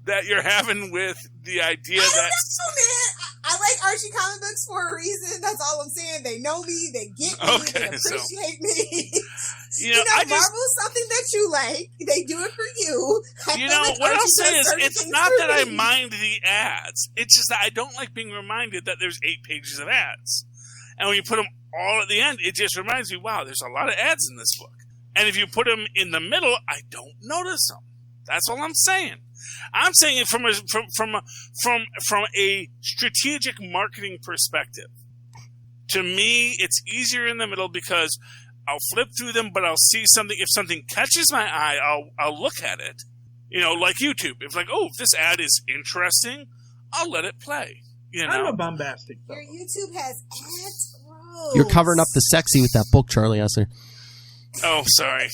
That you're having with the idea that... I like Archie comic books for a reason. That's all I'm saying. They know me. They get me. They appreciate me. Marvel's something that you like. They do it for you. What I'll say is, it's not that I mind the ads. It's just that I don't like being reminded that there's 8 pages of ads. And when you put them all at the end, it just reminds me, wow, there's a lot of ads in this book. And if you put them in the middle, I don't notice them. That's all I'm saying. I'm saying it from a strategic marketing perspective. To me, it's easier in the middle because I'll flip through them, but I'll see something. If something catches my eye, I'll look at it. You know, like YouTube. If like, oh, if this ad is interesting, I'll let it play. You know? I'm a bombastic. Your YouTube has ads, bro. You're covering up the sexy with that book, Charlie Esser. Oh, sorry.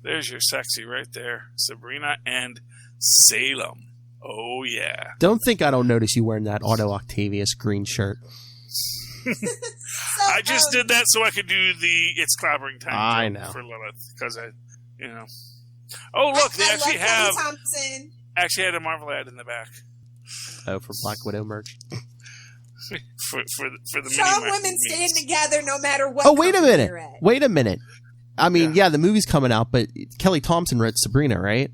There's your sexy right there. Sabrina and Salem. Oh, yeah. Don't think I don't notice you wearing that Otto Octavius green shirt. So, I just did that so I could do the It's Clobbering Time I joke know. for Lilith. Because Oh, look, they actually have... Thompson. Actually had a Marvel ad in the back. Oh, for Black Widow merch. for the Strong mini women memes. stand together no matter what. Oh, wait a company minute. they're at. Wait a minute. I mean, yeah, the movie's coming out, but Kelly Thompson wrote Sabrina, right?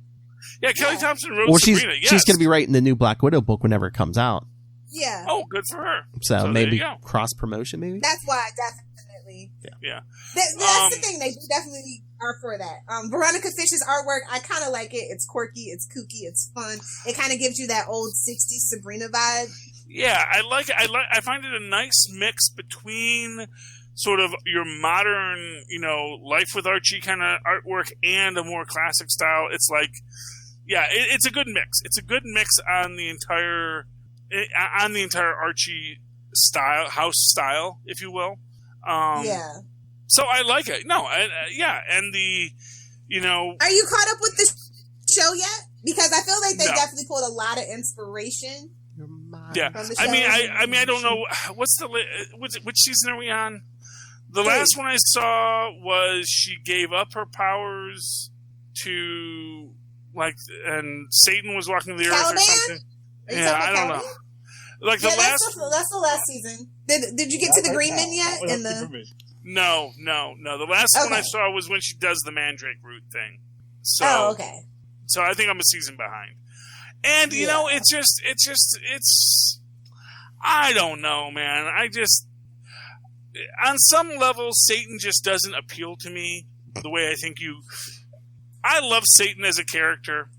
Yeah, Kelly Thompson wrote Or Sabrina, yes. she's going to be writing the new Black Widow book whenever it comes out. Yeah. Oh, good for her. So there maybe you go. cross-promotion, maybe? That's why, definitely. Yeah. That's the thing. They definitely are for that. Veronica Fish's artwork, I kind of like it. It's quirky, it's kooky, it's fun. It kind of gives you that old 60s Sabrina vibe. Yeah, I like it. I find it a nice mix between sort of your modern, Life with Archie kind of artwork and a more classic style. It's like, yeah, it's a good mix. It's a good mix on the entire Archie style, house style, if you will. Yeah. So I like it. No, yeah, and the, Are you caught up with the show yet? Because I feel like they No. definitely pulled a lot of inspiration. Yeah, From the I mean, show. I don't know which season are we on? The last one I saw was she gave up her powers to and Satan was walking the earth or Caliban? something. Are you Yeah, talking I about don't know. Caliban? Like the Yeah, last. that's the last season. Did you get to the Green Men yet? In the No. The last one I Okay. saw was when she does the Mandrake root thing. So, Oh, okay. So I think I'm a season behind. And it's I don't know, man. On some level, Satan just doesn't appeal to me the way I think I love Satan as a character.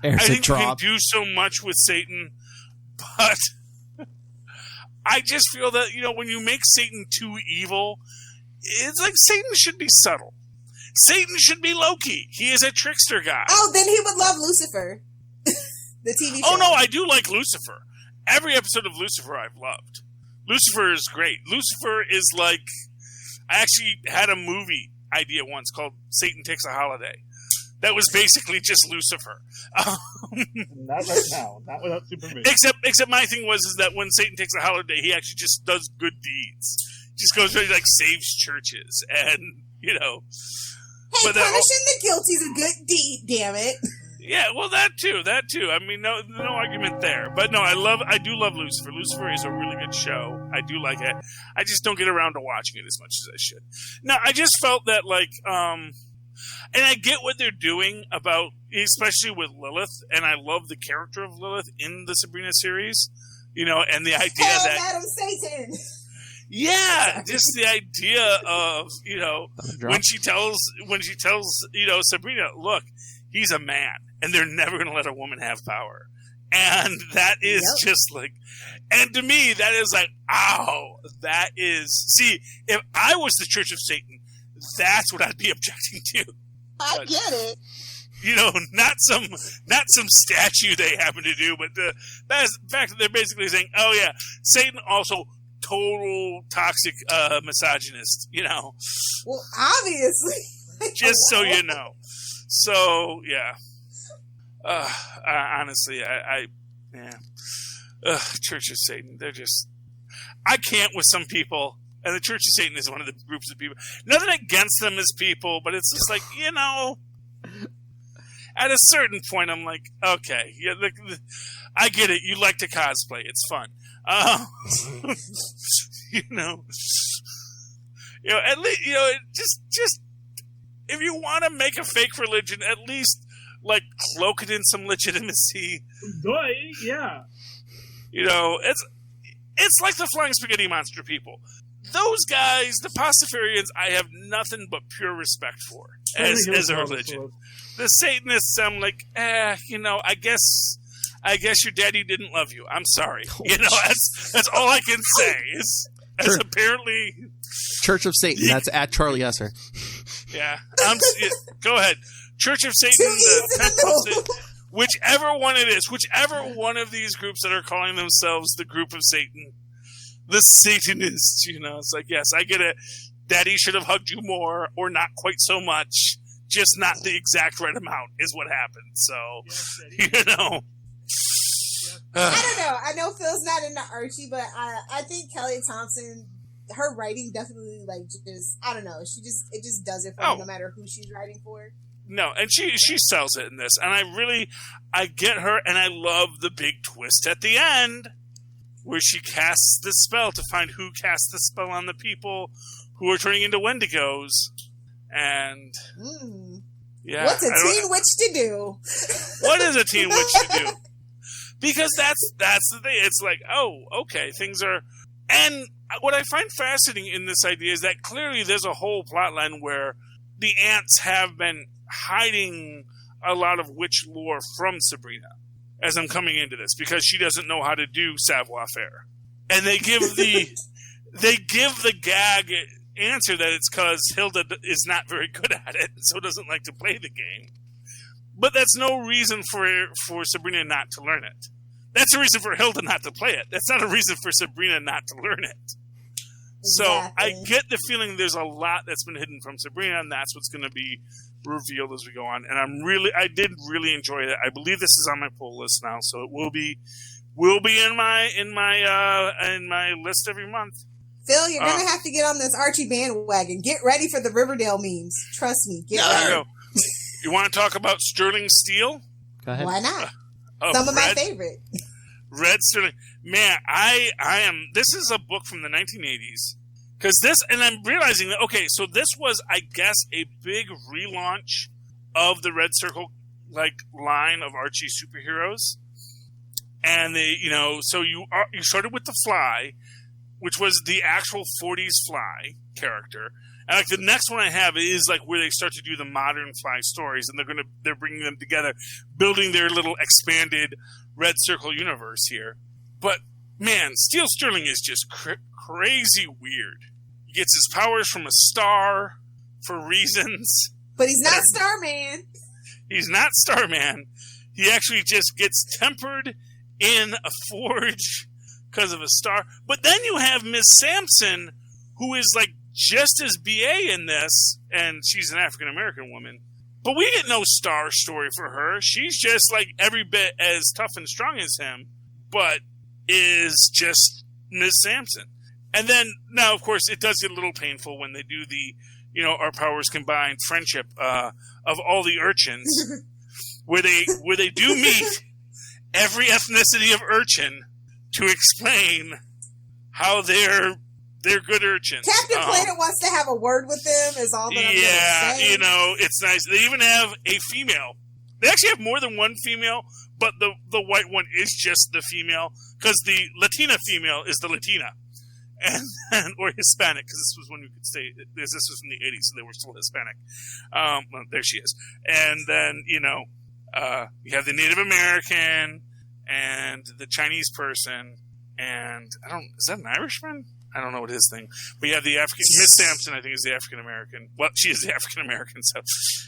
There's I a think you can drop. do so much with Satan, but I just feel that, when you make Satan too evil, it's like Satan should be subtle. Satan should be low-key. He is a trickster guy. Oh, then he would love Lucifer. The TV show. Oh, no, I do like Lucifer. Every episode of Lucifer I've loved. Lucifer is great. Lucifer is like... I actually had a movie idea once called Satan Takes a Holiday. That was basically just Lucifer. Not right now. Not without Superman. Except my thing is that when Satan takes a holiday, he actually just does good deeds. Just goes really saves churches and Hey, but that- punishing the guilty is a good deed, damn it. yeah, well that too. I mean, no argument there. But no, I do love Lucifer. Lucifer is a really good show. I do like it. I just don't get around to watching it as much as I should. No, I just felt that and I get what they're doing about, especially with Lilith, and I love the character of Lilith in the Sabrina series, and the idea Hell, that, Madam Satan. yeah, just the idea of, when she tells, Sabrina, look, he's a man, and they're never going to let a woman have power. And that is just and to me, that is ow, that is, see, if I was the Church of Satan, that's what I'd be objecting to. I get it. Not some statue they happen to do, but the fact that they're basically saying, oh yeah, Satan also total toxic misogynist, Well, obviously. just so you know. So yeah, honestly, Church of Satan, they're just, I can't with some people. And the Church of Satan is one of the groups of people. Nothing against them as people, but it's just at a certain point, I'm like, okay, yeah, I get it. You like to cosplay; it's fun. At least, just if you want to make a fake religion, at least cloak it in some legitimacy. Yeah. It's like the flying spaghetti monster people. Those guys, the Pastafarians, I have nothing but pure respect for as a religion. The Satanists, I'm like, I guess your daddy didn't love you. I'm sorry. That's all I can say. as apparently Church of Satan. That's at Charlie Esser. Yeah. Go ahead. Church of Satan, Too the easy to Temple of know. Satan, whichever one it is, whichever one of these groups that are calling themselves the group of Satan, the Satanists, it's like, yes, I get it. Daddy should have hugged you more, or not quite so much, just not the exact right amount is what happened. So, I don't know. I know Phil's not into Archie, but I think Kelly Thompson, her writing definitely I don't know. It just does it for her no matter who she's writing for. No, and she sells it in this, and I get her, and I love the big twist at the end, where she casts the spell to find who cast the spell on the people who are turning into Wendigos, and yeah, what's a teen witch to do? What is a teen witch to do? Because that's the thing. It's like, oh, okay, things are, and what I find fascinating in this idea is that clearly there's a whole plot line where the ants have been hiding a lot of witch lore from Sabrina as I'm coming into this, because she doesn't know how to do savoir-faire. And they give the gag answer that it's because Hilda is not very good at it, and so doesn't like to play the game. But that's no reason for Sabrina not to learn it. That's a reason for Hilda not to play it. That's not a reason for Sabrina not to learn it. So I get the feeling there's a lot that's been hidden from Sabrina, and that's what's going to be revealed as we go on. And I did really enjoy it. I believe this is on my pull list now, so it will be in my list every month. Phil, you're gonna have to get on this Archie bandwagon. Get ready for the Riverdale memes. Trust me. Get ready. You want to talk about Sterling Steel? Go ahead. Why not? Some of my favorite. Red Sterling. Man, I am. This is a book from the 1980s. And I'm realizing that, okay, so this was, I guess, a big relaunch of the Red Circle, line of Archie superheroes. And so you started with the Fly, which was the actual 40s Fly character. And the next one I have is where they start to do the modern Fly stories, and they're bringing them together, building their little expanded Red Circle universe here. But man, Steel Sterling is just crazy weird. He gets his powers from a star for reasons, but he's not Starman. He's not Starman. He actually just gets tempered in a forge because of a star. But then you have Miss Sampson, who is just as BA in this, and she's an African-American woman. But we get no star story for her. She's just every bit as tough and strong as him, but is just Miss Sampson. And then, now, of course, it does get a little painful when they do the, our powers combined friendship of all the urchins, where they do meet every ethnicity of urchin to explain how they're good urchins. Captain Planet wants to have a word with them, is all that I'm saying. It's nice. They even have a female. They actually have more than one female, but the white one is just the female, because the Latina female is the Latina. Or Hispanic, because this was when you could say, this was in the 80s, so they were still Hispanic. Well, there she is. And then, you have the Native American, and the Chinese person, and is that an Irishman? I don't know what his thing. But you have the Miss Sampson, I think, is the African American. Well, she is the African American, so.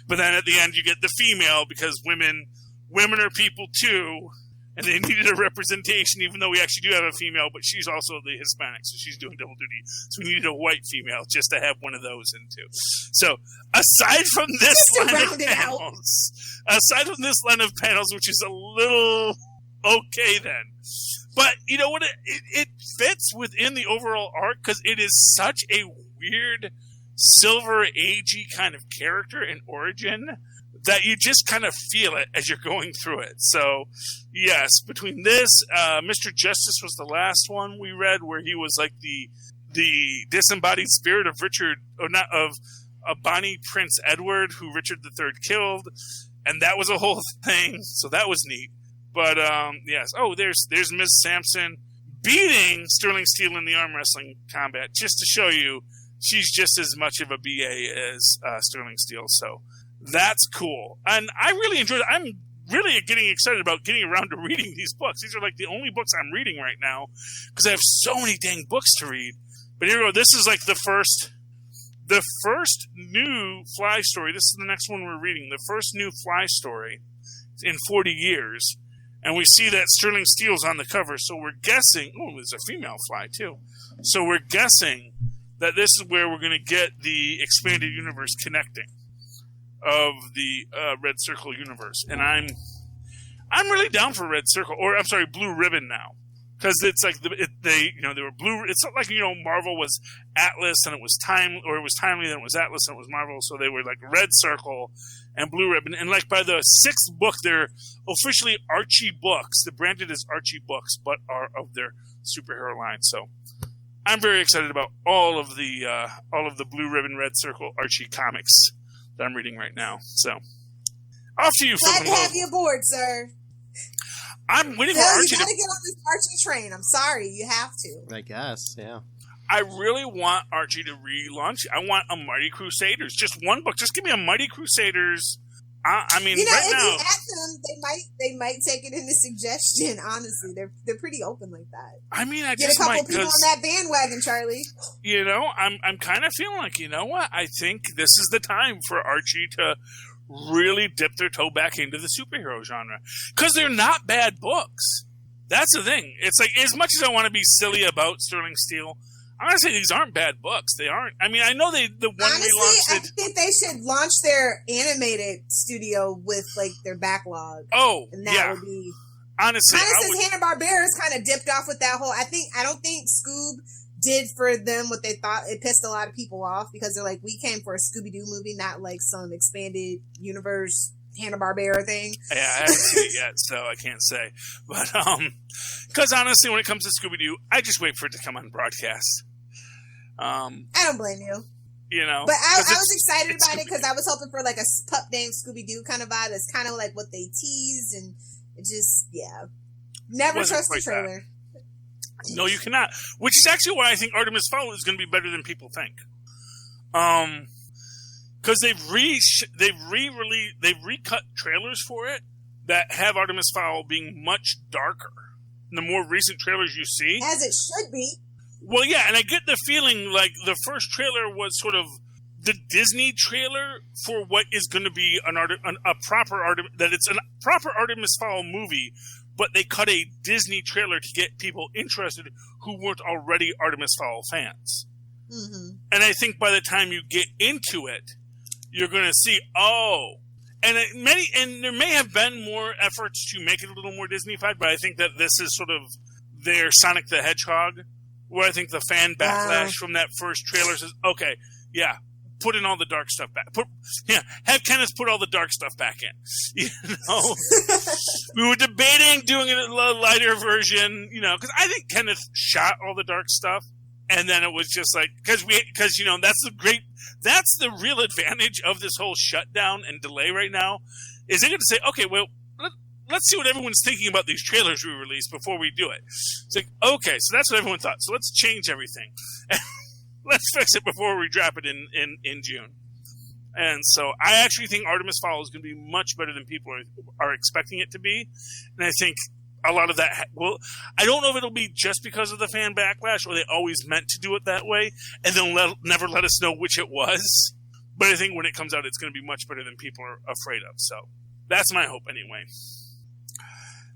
But then at the end, you get the female, because women are people too, and they needed a representation, even though we actually do have a female, but she's also the Hispanic, so she's doing double duty. So we needed a white female just to have one of those in too. So aside from this line of panels, which is a little okay then. But you know what? It fits within the overall arc, because it is such a weird Silver Agey kind of character and origin that you just kind of feel it as you're going through it. So, yes, between this, Mr. Justice was the last one we read, where he was the disembodied spirit of Bonnie Prince Edward, who Richard III killed, and that was a whole thing. So that was neat. But yes, there's Miss Sampson beating Sterling Steel in the arm wrestling combat, just to show you she's just as much of a BA as Sterling Steel. So that's cool, and I really enjoyed it. I'm really getting excited about getting around to reading these books. These are the only books I'm reading right now, because I have so many dang books to read. But here we go. This is like the first new Fly story. This is the next one we're reading. The first new Fly story in 40 years. And we see that Sterling Steele's on the cover. So we're guessing... Oh, there's a female Fly, too. So we're guessing that this is where we're going to get the expanded universe connecting of the Red Circle universe. And I'm really down for Red Circle. Or, I'm sorry, Blue Ribbon now. Because it's like they were blue. It's not like Marvel was Atlas and it was timely, then it was Atlas and it was Marvel. So they were like Red Circle and Blue Ribbon. And like by the 6th book, they're officially Archie books. They're branded as Archie books, but are of their superhero line. So I'm very excited about all of the Blue Ribbon, Red Circle Archie comics that I'm reading right now. So off to you. Glad to have you aboard, sir. I'm waiting for Phil, Archie. You gotta get on this Archie train. I'm sorry, you have to. I guess, yeah. I really want Archie to relaunch. I want a Mighty Crusaders. Just one book. Just give me a Mighty Crusaders. I mean, right if now, you ask them, they might take it into suggestion. Honestly, they're pretty open like that. I mean, I Get just a couple might, people on that bandwagon, Charlie. I'm kind of feeling like, you know what? I think this is the time for Archie to really dip their toe back into the superhero genre, because they're not bad books. That's the thing. It's like, as much as I want to be silly about Sterling Steele, I'm gonna say these aren't bad books. They aren't. I mean, I know the one Honestly, relaunched I think they should launch their animated studio with like their backlog. Oh, and that would be honestly. Kind of since Hanna-Barbera's kind of dipped off with that whole. I don't think Scoob did for them what they thought. It pissed a lot of people off because they're like, we came for a Scooby-Doo movie, not like some expanded universe Hanna-Barbera thing. Yeah, I haven't seen it yet, so I can't say. But because honestly, when it comes to Scooby-Doo, I just wait for it to come on broadcast. I don't blame you. But I was excited about it because I was hoping for like a pup named Scooby-Doo kind of vibe. It's kind of like what they teased, and it just never trust the trailer. No, you cannot. Which is actually why I think Artemis Fowl is going to be better than people think. Because they've recut trailers for it that have Artemis Fowl being much darker. The more recent trailers you see, as it should be. Well, yeah, and I get the feeling like the first trailer was sort of the Disney trailer for what is going to be a proper Artemis Fowl movie, but they cut a Disney trailer to get people interested who weren't already Artemis Fowl fans. Mm-hmm. And I think by the time you get into it, you're going to see, and there may have been more efforts to make it a little more Disney-fied, but I think that this is sort of their Sonic the Hedgehog, where I think the fan backlash from that first trailer says, okay, yeah, put in all the dark stuff back. Have Kenneth put all the dark stuff back in. We were debating doing a lighter version, because I think Kenneth shot all the dark stuff, and then it was just like, because that's the real advantage of this whole shutdown and delay right now, is they're going to say, okay, well, let's see what everyone's thinking about these trailers we released before we do it. It's like, okay, so that's what everyone thought. So let's change everything. Let's fix it before we drop it in June. And so I actually think Artemis Fowl is going to be much better than people are expecting it to be. And I think a lot of that, I don't know if it'll be just because of the fan backlash or they always meant to do it that way and they'll never let us know which it was. But I think when it comes out, it's going to be much better than people are afraid of. So that's my hope anyway.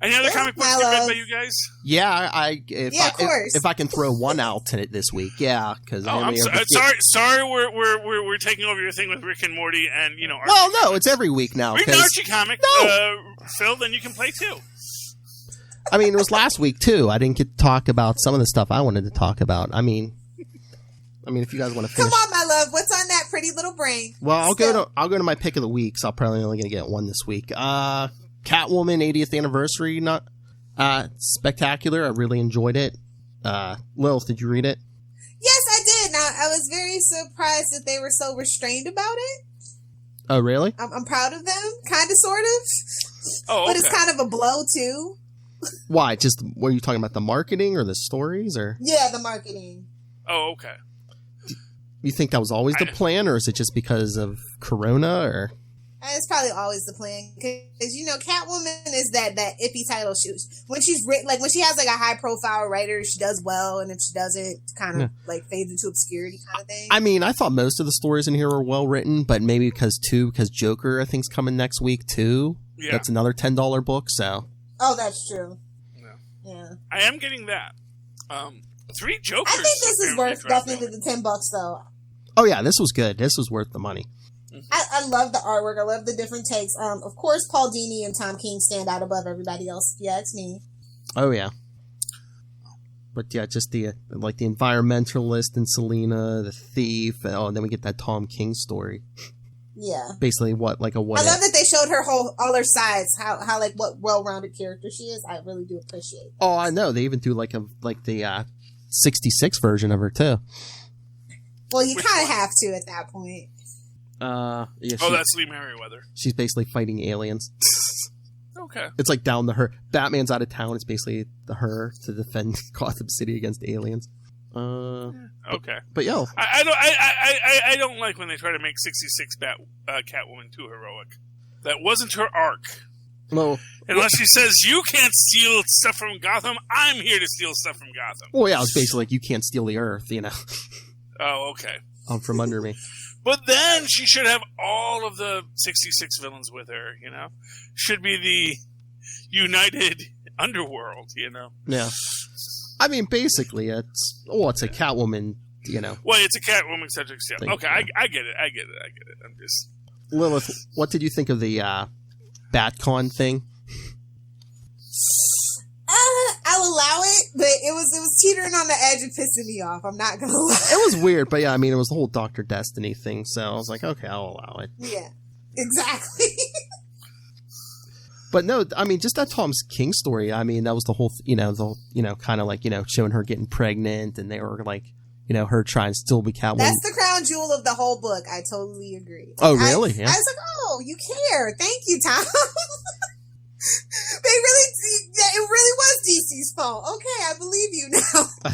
Any other comic books read by you guys? Yeah, of course. If I can throw one out this week, yeah. Because I'm sorry, we're taking over your thing with Rick and Morty and Archie. Well, no, it's every week now. Read an Archie comic, Phil. Then you can play too. I mean, it was last week too. I didn't get to talk about some of the stuff I wanted to talk about. I mean, if you guys want to finish, come on, my love. What's on that pretty little brain? Well, I'll go to my pick of the week. So I'm probably only going to get one this week. Catwoman 80th anniversary, not spectacular. I really enjoyed it. Lilith, did you read it? Yes, I did. Now, I was very surprised that they were so restrained about it. Oh, really? I'm proud of them, kind of, sort of. Oh, okay. But it's kind of a blow too. Why? Just were you talking about the marketing or the stories, or? Yeah, the marketing. Oh, okay. You think that was always the plan, or is it just because of Corona, or? It's probably always the plan because Catwoman is that iffy title. When she's written, like when she has like a high profile writer, she does well, and if she doesn't, kind of like fades into obscurity kind of thing. I mean, I thought most of the stories in here were well written, but maybe because Joker I think's coming next week too. Yeah, that's another $10 book. So. Oh, that's true. Yeah. I am getting that. 3 Jokers. I think this is worth definitely the $10 though. Oh yeah, this was good. This was worth the money. I love the artwork. I love the different takes. Of course, Paul Dini and Tom King stand out above everybody else. Yeah, it's me. Oh yeah. But yeah, just the environmentalist and Selena, the thief. And then we get that Tom King story. Yeah. Basically, what? I love that they showed her all her sides. How like what well-rounded character she is. I really do appreciate that. Oh, I know. They even do the 66 version of her too. Well, you kind of have to at that point. Yeah, that's Lee Merriweather. She's basically fighting aliens. Okay. It's like down to her. Batman's out of town. It's basically her to defend Gotham City against aliens. Okay. But yo, I don't like when they try to make 66 Catwoman too heroic. That wasn't her arc. Well, unless she says you can't steal stuff from Gotham, I'm here to steal stuff from Gotham. Well, yeah, it's basically like you can't steal the Earth, Oh, okay. From under me. But then she should have all of the 66 villains with her, Should be the united underworld, Yeah. I mean, basically, it's a Catwoman, Well, it's a Catwoman-centric stuff. Okay, yeah. I get it. I'm just... Lilith, what did you think of the BatCon thing? I'll allow it, but it was teetering on the edge of pissing me off. I'm not gonna lie. It was weird, but yeah, I mean, it was the whole Dr. Destiny thing, so I was like, okay, I'll allow it. Yeah, exactly. But no, I mean, just that Tom King story. I mean, that was the whole, kind of like, showing her getting pregnant, and they were like, her trying to still be Catwoman. That's the crown jewel of the whole book. I totally agree. Oh, really? Yeah. I was like, oh, you care. Thank you, Tom. It really was DC's fault. Okay, I believe you now.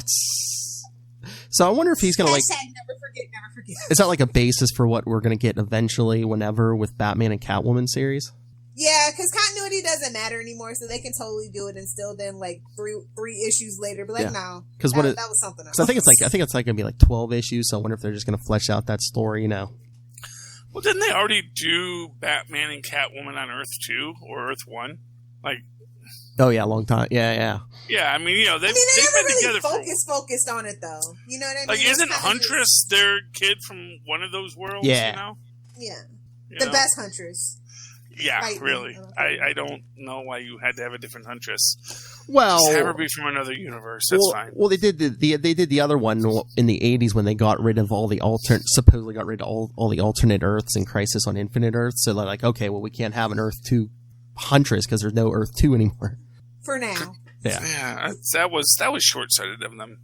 So I wonder if he's going to never forget. Is that like a basis for what we're going to get eventually whenever with Batman and Catwoman series? Yeah, because continuity doesn't matter anymore, so they can totally do it and still then like three issues later, but no, because that was something else. So I think it's like going to be like 12 issues. So I wonder if they're just going to flesh out that story, Well, didn't they already do Batman and Catwoman on Earth 2 or Earth 1? Oh yeah, long time. Yeah. Yeah, I mean, they've been really together focused on it though. You know what I mean? Isn't Huntress their kid from one of those worlds? Yeah. Yeah. The best Huntress. Yeah, really. I don't know why you had to have a different Huntress. Well, just have her be from another universe. That's fine. Well, they did the other one in the 80s when they got rid of all the supposedly got rid of all the alternate Earths in Crisis on Infinite Earth. So they're like, okay, well, we can't have an Earth 2 Huntress because there's no Earth 2 anymore. For now. Yeah, that was short-sighted of them.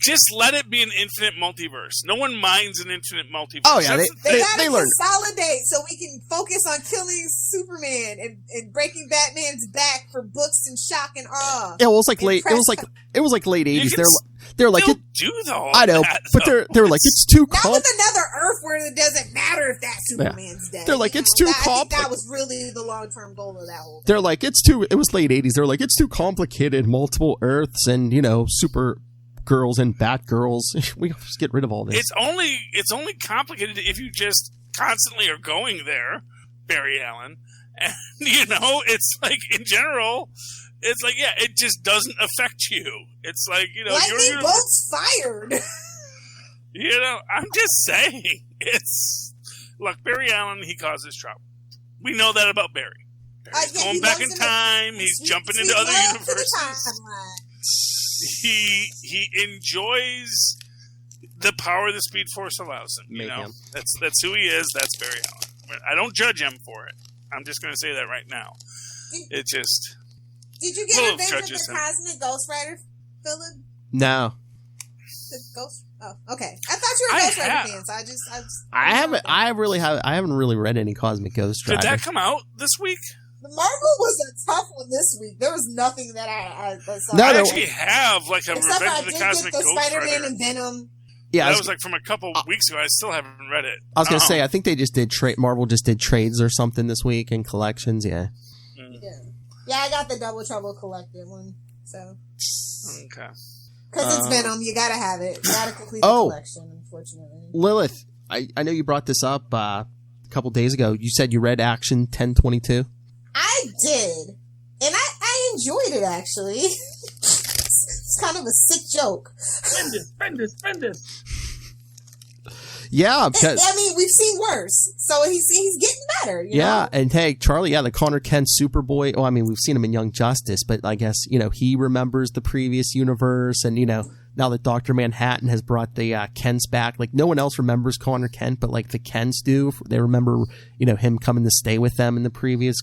Just let it be an infinite multiverse. No one minds an infinite multiverse. Oh yeah, they gotta consolidate so we can focus on killing Superman and breaking Batman's back for books and shock and awe. Yeah, well, it was like late 80s. They're like do though. I know, but they're like it's too. Not with another Earth where it doesn't matter if that Superman's dead. They're like it's too complicated. I think that was really the long-term goal of that whole thing. They're like it was late 80s. They're like it's too complicated, multiple Earths, and super girls and Batgirls. We just get rid of all this. It's only complicated if you just constantly are going there, Barry Allen. And it's like in general, it's like it just doesn't affect you. It's like lightning bolts fired. I'm just saying. Look, Barry Allen, he causes trouble. We know that about Barry. He's going back in time. He's jumping into other universes. He enjoys the power the Speed Force allows him. That's who he is. That's Barry Allen. I don't judge him for it. I'm just going to say that right now. Did you get Revenge of the Cosmic Ghost Rider, Philip? No. The Ghost. Oh, okay. I thought you were a Ghost Rider fan, so I haven't really read any Cosmic Ghost Rider. Did that come out this week? The Marvel was a tough one this week. There was nothing that I saw. I actually have like a Except Revenge of the Cosmic Ghost Spider-Man Rider. and Venom. Yeah, that was like from a couple weeks ago. I still haven't read it. I was going to say, I think they just did Marvel just did trades or something this week and collections. Yeah. Yeah, I got the Double Trouble collected one. So. Okay. Because it's Venom, you gotta have it. You gotta complete the collection, unfortunately. Lilith, I know you brought this up a couple days ago. You said you read Action 1022. I did. And I enjoyed it, actually. It's kind of a sick joke. Spend this. Yeah, because I mean, we've seen worse, so he's getting better. You know? And hey, Charlie, the Connor Kent Superboy. Oh, I mean, we've seen him in Young Justice, but I guess he remembers the previous universe, and now that Dr. Manhattan has brought the Kents back, like no one else remembers Connor Kent, but like the Kents do. They remember him coming to stay with them in the previous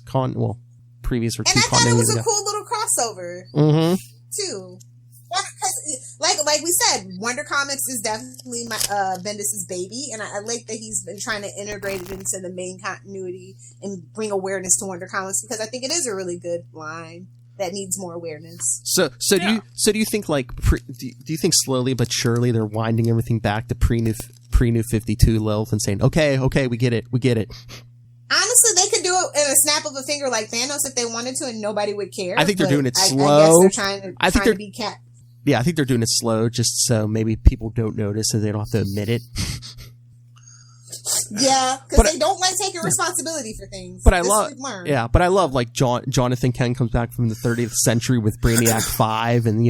previous or two. And I thought it was a cool little crossover too. Like we said, Wonder Comics is definitely Bendis's baby, and I like that he's been trying to integrate it into the main continuity and bring awareness to Wonder Comics, because I think it is a really good line that needs more awareness. So do you think do you think slowly but surely they're winding everything back to pre-new 52 Lilith and saying, okay, we get it. Honestly, they could do it in a snap of a finger like Thanos if they wanted to, and nobody would care. I think they're doing it slow. I guess they're trying to be cat. Yeah, I think they're doing it slow, just so maybe people don't notice, so they don't have to admit it. Yeah, because they don't like taking responsibility for things. But I love like Jonathan Kent comes back from the 30th century with Brainiac 5, and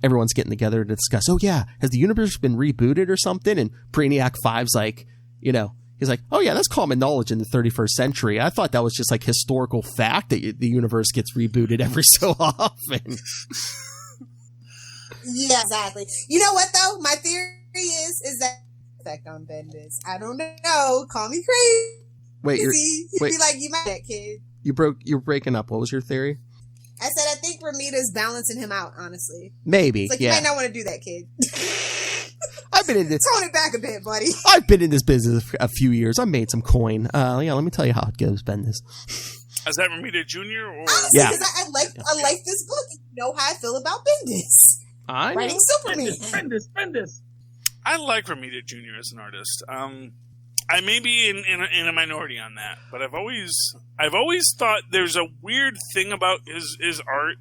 everyone's getting together to discuss. Oh yeah, has the universe been rebooted or something? And Brainiac 5's like, he's like, oh yeah, that's common knowledge in the 31st century. I thought that was just like historical fact that the universe gets rebooted every so often. Yeah, exactly. You know what though? My theory is that effect on Bendis. I don't know. Call me crazy. Wait, He'd be like, you might that kid. You're breaking up. What was your theory? I said I think Ramita's balancing him out. Honestly, maybe. It's like you might not want to do that, kid. I've been in this. Tone it back a bit, buddy. I've been in this business a few years. I made some coin. Let me tell you how it goes, Bendis. Is that Ramita Jr. or? Honestly, because I like this book. You know how I feel about Bendis. Writing Superman. Spend this. I like Ramita Jr. as an artist. I may be in a minority on that, but I've always thought there's a weird thing about his art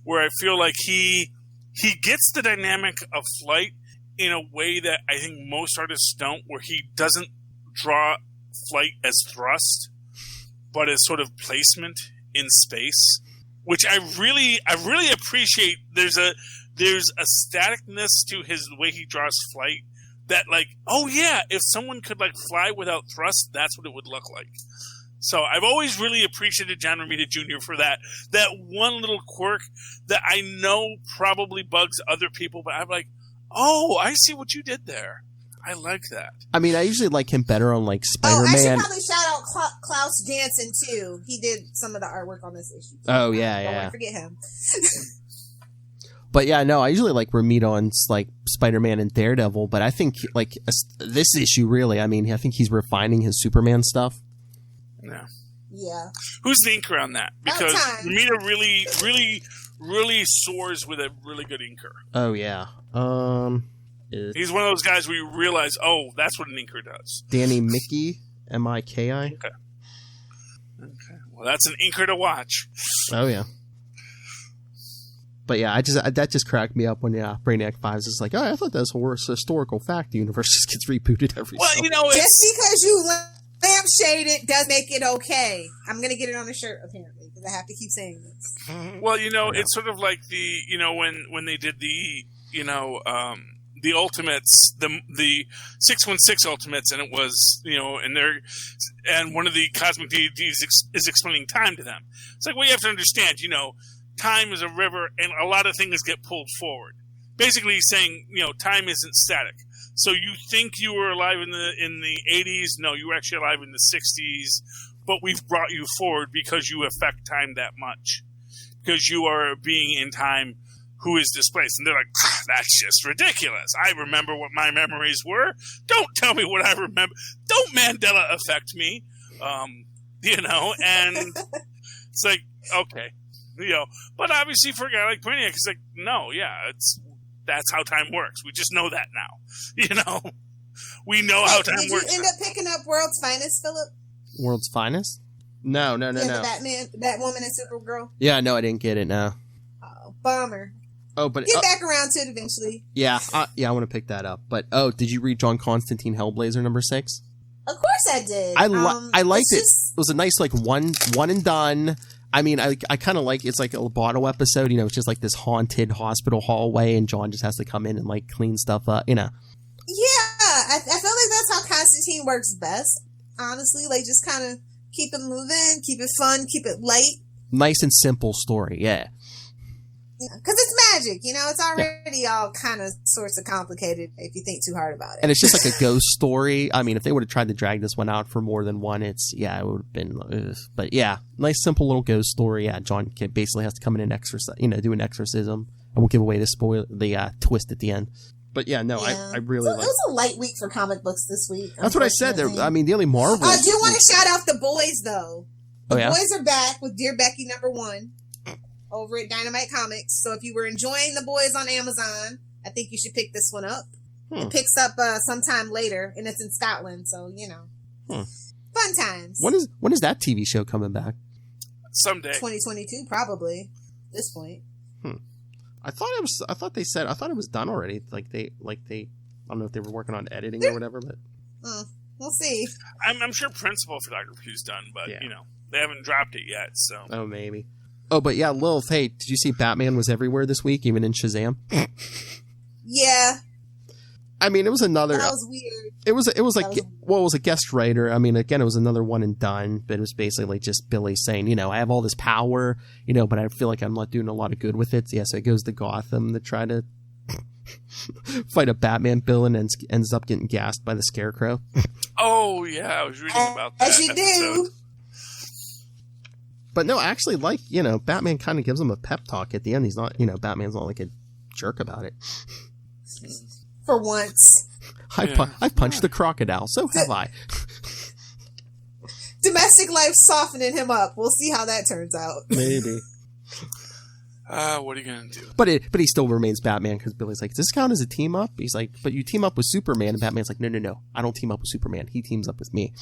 where I feel like he gets the dynamic of flight in a way that I think most artists don't, where he doesn't draw flight as thrust, but as sort of placement in space, which I really appreciate. There's a staticness to the way he draws flight that, like, oh yeah, if someone could like fly without thrust, that's what it would look like. So I've always really appreciated John Romita Jr. for that one little quirk that I know probably bugs other people, but I'm like, oh, I see what you did there. I like that. I mean, I usually like him better on like Spider-Man. I should probably shout out Klaus Janson too. He did some of the artwork on this issue. Oh yeah, yeah. Don't forget him. But yeah, no, I usually like Ramita on like Spider-Man and Daredevil, but I think like this issue really, I mean, I think he's refining his Superman stuff. Yeah. Yeah. Who's the inker on that? Because Ramita really soars with a really good inker. Oh yeah. He's one of those guys where you realize, oh, that's what an inker does. Danny Miki, Miki. Okay. Well, that's an inker to watch. Oh yeah. But yeah, that just cracked me up when Brainiac 5 is like, oh, I thought that was a historical fact. The universe just gets rebooted every. Well, just because you lampshade it does make it okay. I'm gonna get it on a shirt apparently because I have to keep saying this. Well, it's sort of like the when they did the the Ultimates, the 616 Ultimates, and it was and one of the cosmic deities is explaining time to them. It's like, well, you have to understand, time is a river, and a lot of things get pulled forward. Basically, he's saying, time isn't static. So you think you were alive in the 80s? No, you were actually alive in the 60s. But we've brought you forward because you affect time that much. Because you are a being in time who is displaced. And they're like, that's just ridiculous. I remember what my memories were. Don't tell me what I remember. Don't Mandela affect me. And it's like, okay. But obviously for a guy like Brainiac, it's like, no, yeah, That's how time works. We just know that now. You know? We know how time works. Did you end up picking up World's Finest, Philip? World's Finest? No. The Batman, Batwoman, and Supergirl? Yeah, no, I didn't get it, no. Oh, bummer. Oh, but... Get back around to it eventually. Yeah, I want to pick that up. But, did you read John Constantine Hellblazer number 6? Of course I did. I liked it. It was a nice, like, one and done. I mean, I kind of like, it's like a Loboto episode, you know, it's just like this haunted hospital hallway, and John just has to come in and, like, clean stuff up, you know. Yeah, I feel like that's how Constantine works best, honestly. Like, just kind of keep it moving, keep it fun, keep it light. Nice and simple story, yeah. Because it's magic, you know? It's already all kind of sorts of complicated if you think too hard about it. And it's just like a ghost story. I mean, if they would have tried to drag this one out for more than one, it would have been... But yeah, nice, simple little ghost story. Yeah, John basically has to come in and do an exorcism. I won't give away the twist at the end. But yeah, no, yeah. I really like it. It was a light week for comic books this week. That's what I said. I mean, the only Marvel... I do want to shout out The Boys, though. The Boys are back with Dear Becky #1. Over at Dynamite Comics. So if you were enjoying The Boys on Amazon, I think you should pick this one up. It picks up sometime later, and it's in Scotland, so you know, fun times. When is that TV show coming back? Someday, 2022, probably. At this point, I thought it was done already. Like they, I don't know if they were working on editing or whatever, but we'll see. I'm sure principal photography is done, but you know, they haven't dropped it yet. So maybe. Oh, but yeah, Lil, hey, did you see Batman was everywhere this week, even in Shazam? Yeah. I mean, it was another... That was weird. It was a guest writer. I mean, again, it was another one and done, but it was basically just Billy saying, you know, I have all this power, you know, but I feel like I'm not doing a lot of good with it. Yeah, so it goes to Gotham to try to fight a Batman villain and ends up getting gassed by the Scarecrow. Oh, yeah, I was reading about that. As you do. But no, actually, like, you know, Batman kind of gives him a pep talk at the end. He's not, you know, Batman's not like a jerk about it. For once. I've punched the crocodile, so have I. Domestic life softening him up. We'll see how that turns out. Maybe. What are you going to do? But he still remains Batman because Billy's like, does this count as a team up? He's like, but you team up with Superman. And Batman's like, no. I don't team up with Superman. He teams up with me.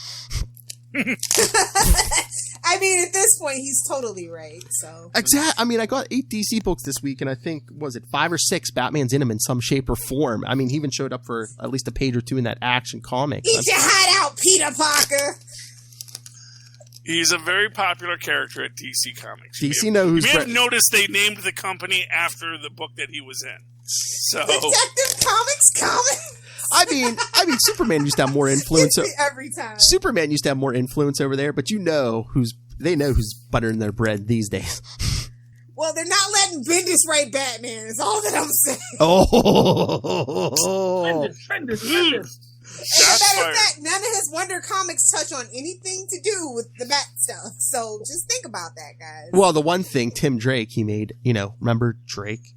I mean, at this point, he's totally right. So exactly. I mean, I got 8 DC books this week, and I think, was it 5 or 6 Batman's in them in some shape or form. I mean, he even showed up for at least a page or two in that Action comic. Eat your hat out, Peter Parker. He's a very popular character at DC Comics. DC knows. You may have noticed they named the company after the book that he was in. So Detective Comics. I mean, Superman used to have more influence every time. Superman used to have more influence over there, but they know who's buttering their bread these days. Well, they're not letting Bendis write Batman. Is all that I'm saying. Oh, Bendis. As a matter of fact, none of his Wonder Comics touch on anything to do with the Bat stuff. So just think about that, guys. Well, the one thing, Tim Drake, he made, you know, remember Drake?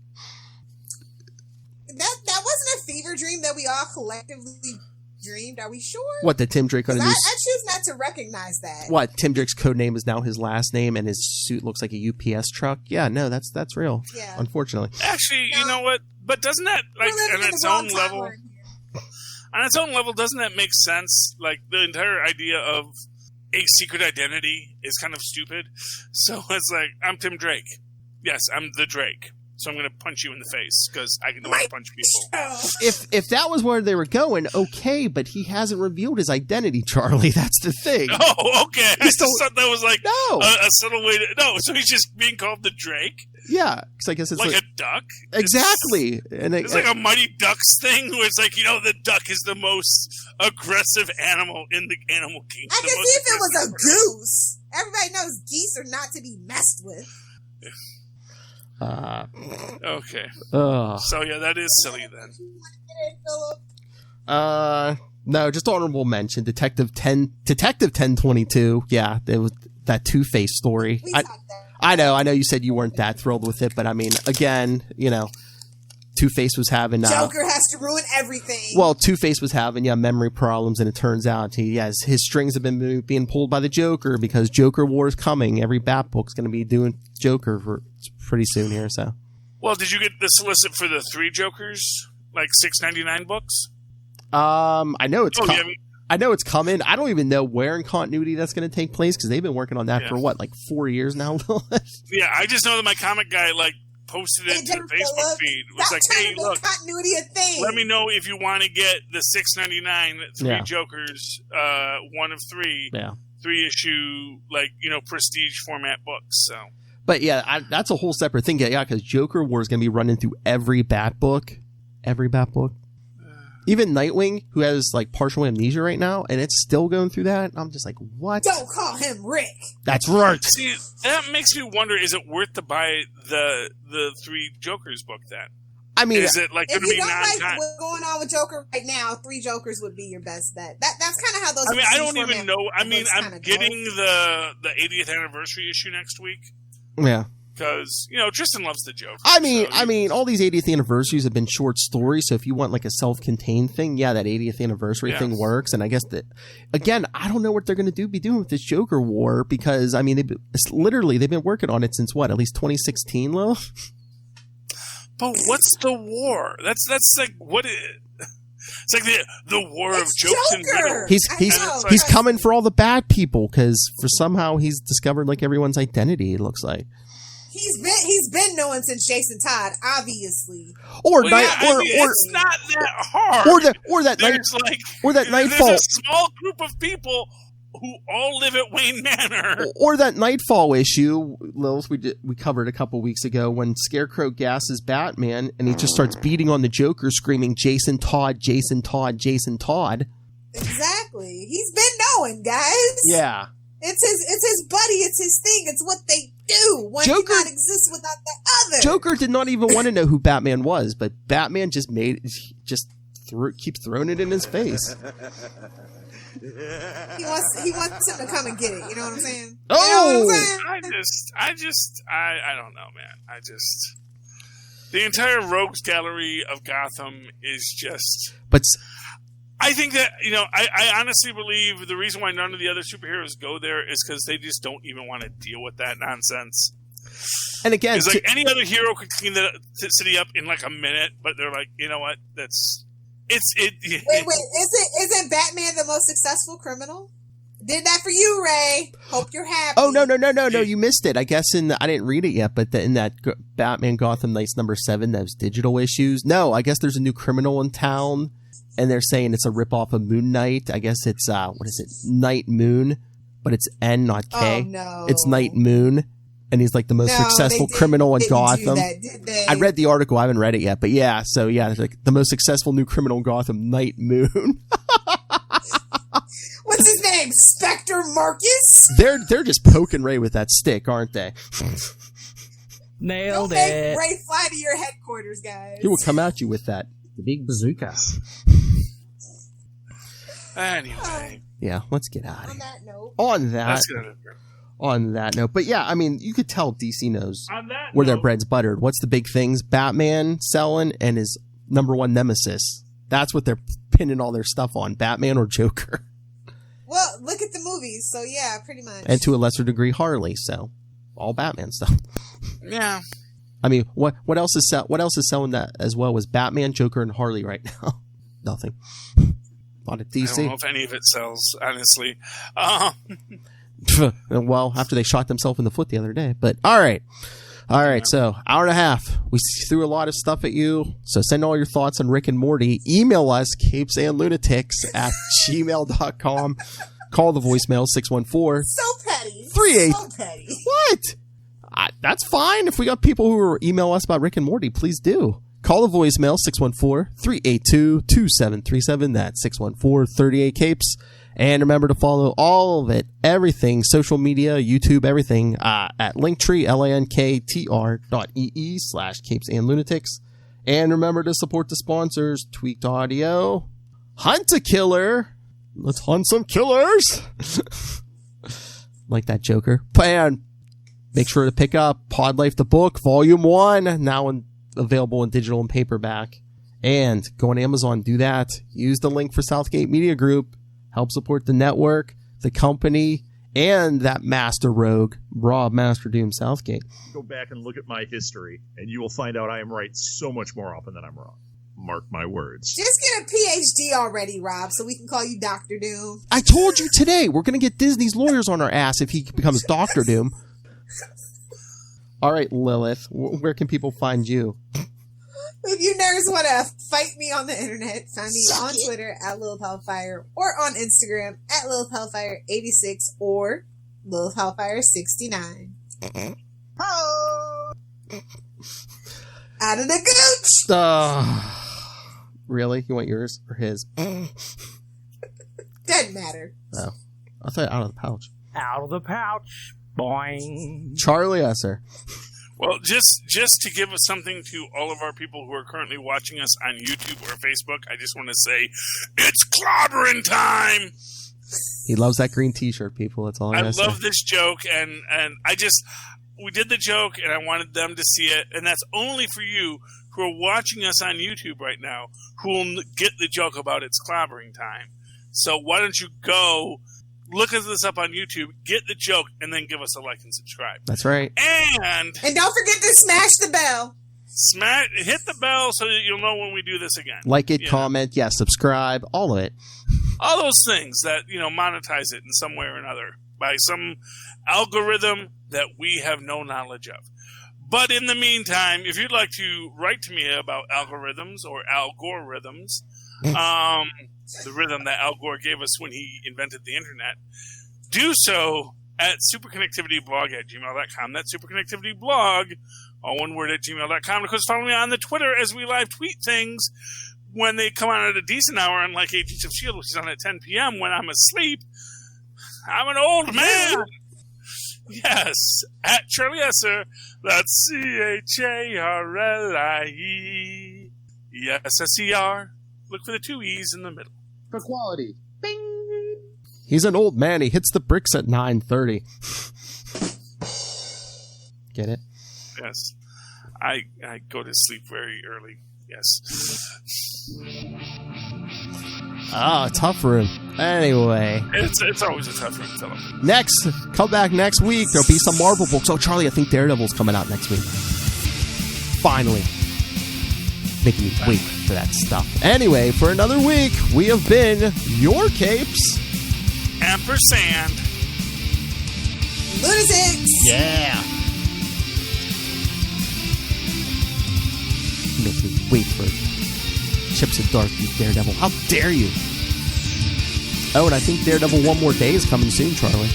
That wasn't a fever dream that we all collectively dreamed. Are we sure? What, the Tim Drake on a new... I choose not to recognize that. What, Tim Drake's code name is now his last name and his suit looks like a UPS truck? Yeah, no, that's real. Yeah. Unfortunately. Actually, you know what? But doesn't that, like, on its own level... On its own level, doesn't that make sense? Like, the entire idea of a secret identity is kind of stupid. So it's like, I'm Tim Drake. Yes, I'm the Drake. So I'm going to punch you in the face because I can know how to punch people. If that was where they were going, okay, but he hasn't revealed his identity, Charlie. That's the thing. Oh, okay. I just thought that was like a subtle way to... No, so he's just being called the Drake? Yeah, because I guess it's like a duck? Exactly. It's like a Mighty Ducks thing where it's like, you know, the duck is the most aggressive animal in the animal kingdom. I can see if it was a goose. Everybody knows geese are not to be messed with. Okay. So yeah, that is silly then. No, just honorable mention. Detective 1022. Yeah, it was that Two-Face story. I know you said you weren't that thrilled with it, but I mean, again, you know, Two-Face was having... Joker has to ruin everything. Well, Two-Face was having, memory problems, and it turns out his strings have been being pulled by the Joker because Joker War is coming. Every Bat book's going to be doing Joker for pretty soon here, so... Well, did you get the solicit for the 3 Jokers? Like $6.99 books? I know it's yeah, I know it's coming. I don't even know where in continuity that's going to take place because they've been working on that for what, like 4 years now? Yeah, I just know that my comic guy posted it to the Facebook feed. It was like, hey, look, continuity a thing. Let me know if you want to get the $6.99 3 Jokers, 1 of 3, 3-issue, prestige format books. So, but yeah, that's a whole separate thing. Yeah, because Joker War is going to be running through every Bat book. Even Nightwing, who has partial amnesia right now, and it's still going through that. I'm just like, what? Don't call him Rick. That's right. See, that makes me wonder: is it worth to buy the 3 Jokers book? Then I mean, is it going to be what's going on with Joker right now? 3 Jokers would be your best bet. That's kind of how those. I mean, I don't even know. I mean, I'm getting the 80th anniversary issue next week. Yeah. Because, Tristan loves the Joker. I mean, all these 80th anniversaries have been short stories, so if you want a self-contained thing, that 80th anniversary thing works. And I guess that, again, I don't know what they're going to be doing with this Joker War, because, I mean, they've been working on it since, what, at least 2016, Lil? But what's the war? That's what it's like the war of jokes and riddles. He's coming for all the bad people, because somehow he's discovered, everyone's identity, it looks like. He's been knowing since Jason Todd, obviously. It's not that hard. Or that Nightfall. There's a small group of people who all live at Wayne Manor. Or that Nightfall issue, Lilith, we covered a couple weeks ago, when Scarecrow gasses Batman and he just starts beating on the Joker, screaming, "Jason Todd, Jason Todd, Jason Todd." Exactly. He's been knowing, guys. Yeah. It's his buddy. It's his thing. It's what they do. One cannot exist without the other. Joker did not even want to know who Batman was, but Batman keeps throwing it in his face. He wants him to come and get it. You know what I'm saying? Oh, you know what I'm saying? I don't know, man. The entire rogues gallery of Gotham is just. But I think that, I honestly believe the reason why none of the other superheroes go there is because they just don't even want to deal with that nonsense. And again, it's any other hero could clean the city up in a minute, but they're like, you know what? Wait, isn't Batman the most successful criminal? Did that for you, Ray. Hope you're happy. Oh, no, you missed it. I guess I didn't read it yet, but in that Batman Gotham Knights #7, those digital issues, no, I guess there's a new criminal in town. And they're saying it's a ripoff of Moon Knight. I guess it's, what is it? Night Moon. But it's N, not K. Oh, no. It's Night Moon. And he's the most successful criminal in Gotham. I read the article. I haven't read it yet. But yeah, so yeah, it's the most successful new criminal in Gotham, Night Moon. What's his name? Spectre Marcus? They're just poking Ray with that stick, aren't they? Nailed it. Make Ray fly to your headquarters, guys. He will come at you with that. The big bazooka. Anyway. Yeah, let's get out of here. On that note. But yeah, I mean, you could tell DC knows where their bread's buttered. What's the big things? Batman selling and his #1 nemesis. That's what they're pinning all their stuff on. Batman or Joker. Well, look at the movies. So yeah, pretty much. And to a lesser degree, Harley. So all Batman stuff. Yeah. I mean, what else is selling that as well as Batman, Joker, and Harley right now? Nothing. Not at DC. I don't know if any of it sells, honestly. Well, after they shot themselves in the foot the other day. But all right. So hour and a half. We threw a lot of stuff at you. So send all your thoughts on Rick and Morty. Email us, capesandlunatics@gmail.com. Call the voicemail 614. So petty. 38. So petty. What? That's fine. If we got people who email us about Rick and Morty, please do. Call the voicemail 614-382-2737. That's 614-38-CAPES. And remember to follow all of it, everything, social media, YouTube, everything, at Linktree, linktr.ee/capesandlunatics. And remember to support the sponsors, Tweaked Audio, Hunt a Killer. Let's hunt some killers. Like that Joker. And make sure to pick up Pod Life the Book, Volume 1, now available in digital and paperback. And go on Amazon, do that. Use the link for Southgate Media Group. Help support the network, the company, and that Master Rogue, Rob Master Doom Southgate. Go back and look at my history, and you will find out I am right so much more often than I'm wrong. Mark my words. Just get a PhD already, Rob, so we can call you Dr. Doom. I told you today, we're going to get Disney's lawyers on our ass if he becomes Dr. Doom. All right, Lilith, where can people find you? If you nerds want to fight me on the internet, find me on Twitter at Lilith Hellfire or on Instagram at Lilith Hellfire 86 or Lilith Hellfire 69. Out of the gooch! Really? You want yours or his? Doesn't matter. Oh. I thought out of the pouch. Out of the pouch. Boing. Charlie Esser. Well, just to give us something to all of our people who are currently watching us on YouTube or Facebook, I just want to say, it's clobbering time! He loves that green t-shirt, people. That's all I gotta say. I love this joke, and we did the joke, and I wanted them to see it, and that's only for you who are watching us on YouTube right now, who will get the joke about it's clobbering time. So why don't you go look this up on YouTube, get the joke, and then give us a like and subscribe. That's right. And don't forget to smash the bell. Hit the bell so that you'll know when we do this again. Like it, comment, subscribe, all of it. All those things that, monetize it in some way or another by some algorithm that we have no knowledge of. But in the meantime, if you'd like to write to me about algorithms or algorithms, the rhythm that Al Gore gave us when he invented the internet, do so at superconnectivityblog@gmail.com. That's superconnectivityblog, all one word, @gmail.com. Of course, follow me on the Twitter as we live tweet things when they come on at a decent hour, unlike Agents of S.H.I.E.L.D., which is on at 10 p.m. when I'm asleep. I'm an old man. Yes, at Charlie Esser. That's CHARLIE. ESSER. Look for the 2 E's in the middle. For quality. Bing! He's an old man. He hits the bricks at 9:30. Get it? Yes. I go to sleep very early. Yes. Tough room. Anyway. It's always a tough room, Philip. Come back next week. There'll be some Marvel books. Oh, Charlie, I think Daredevil's coming out next week. Finally. Making me wait for that stuff. Anyway, for another week, we have been your Capes. Ampersand. Lunatics. Yeah. Make me wait for Chips of Dark, you Daredevil. How dare you? Oh, and I think Daredevil One More Day is coming soon, Charlie.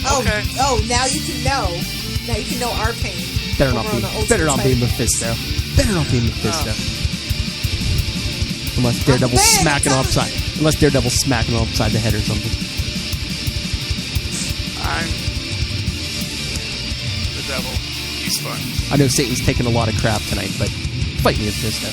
Oh, okay. Oh, now you can know. Now you can know our pain. Better not be Mephisto. Better not be Mephisto. Unless Daredevil's smacking him upside the head or something. I'm the devil. He's fun. I know Satan's taking a lot of crap tonight, but fight me, Mephisto.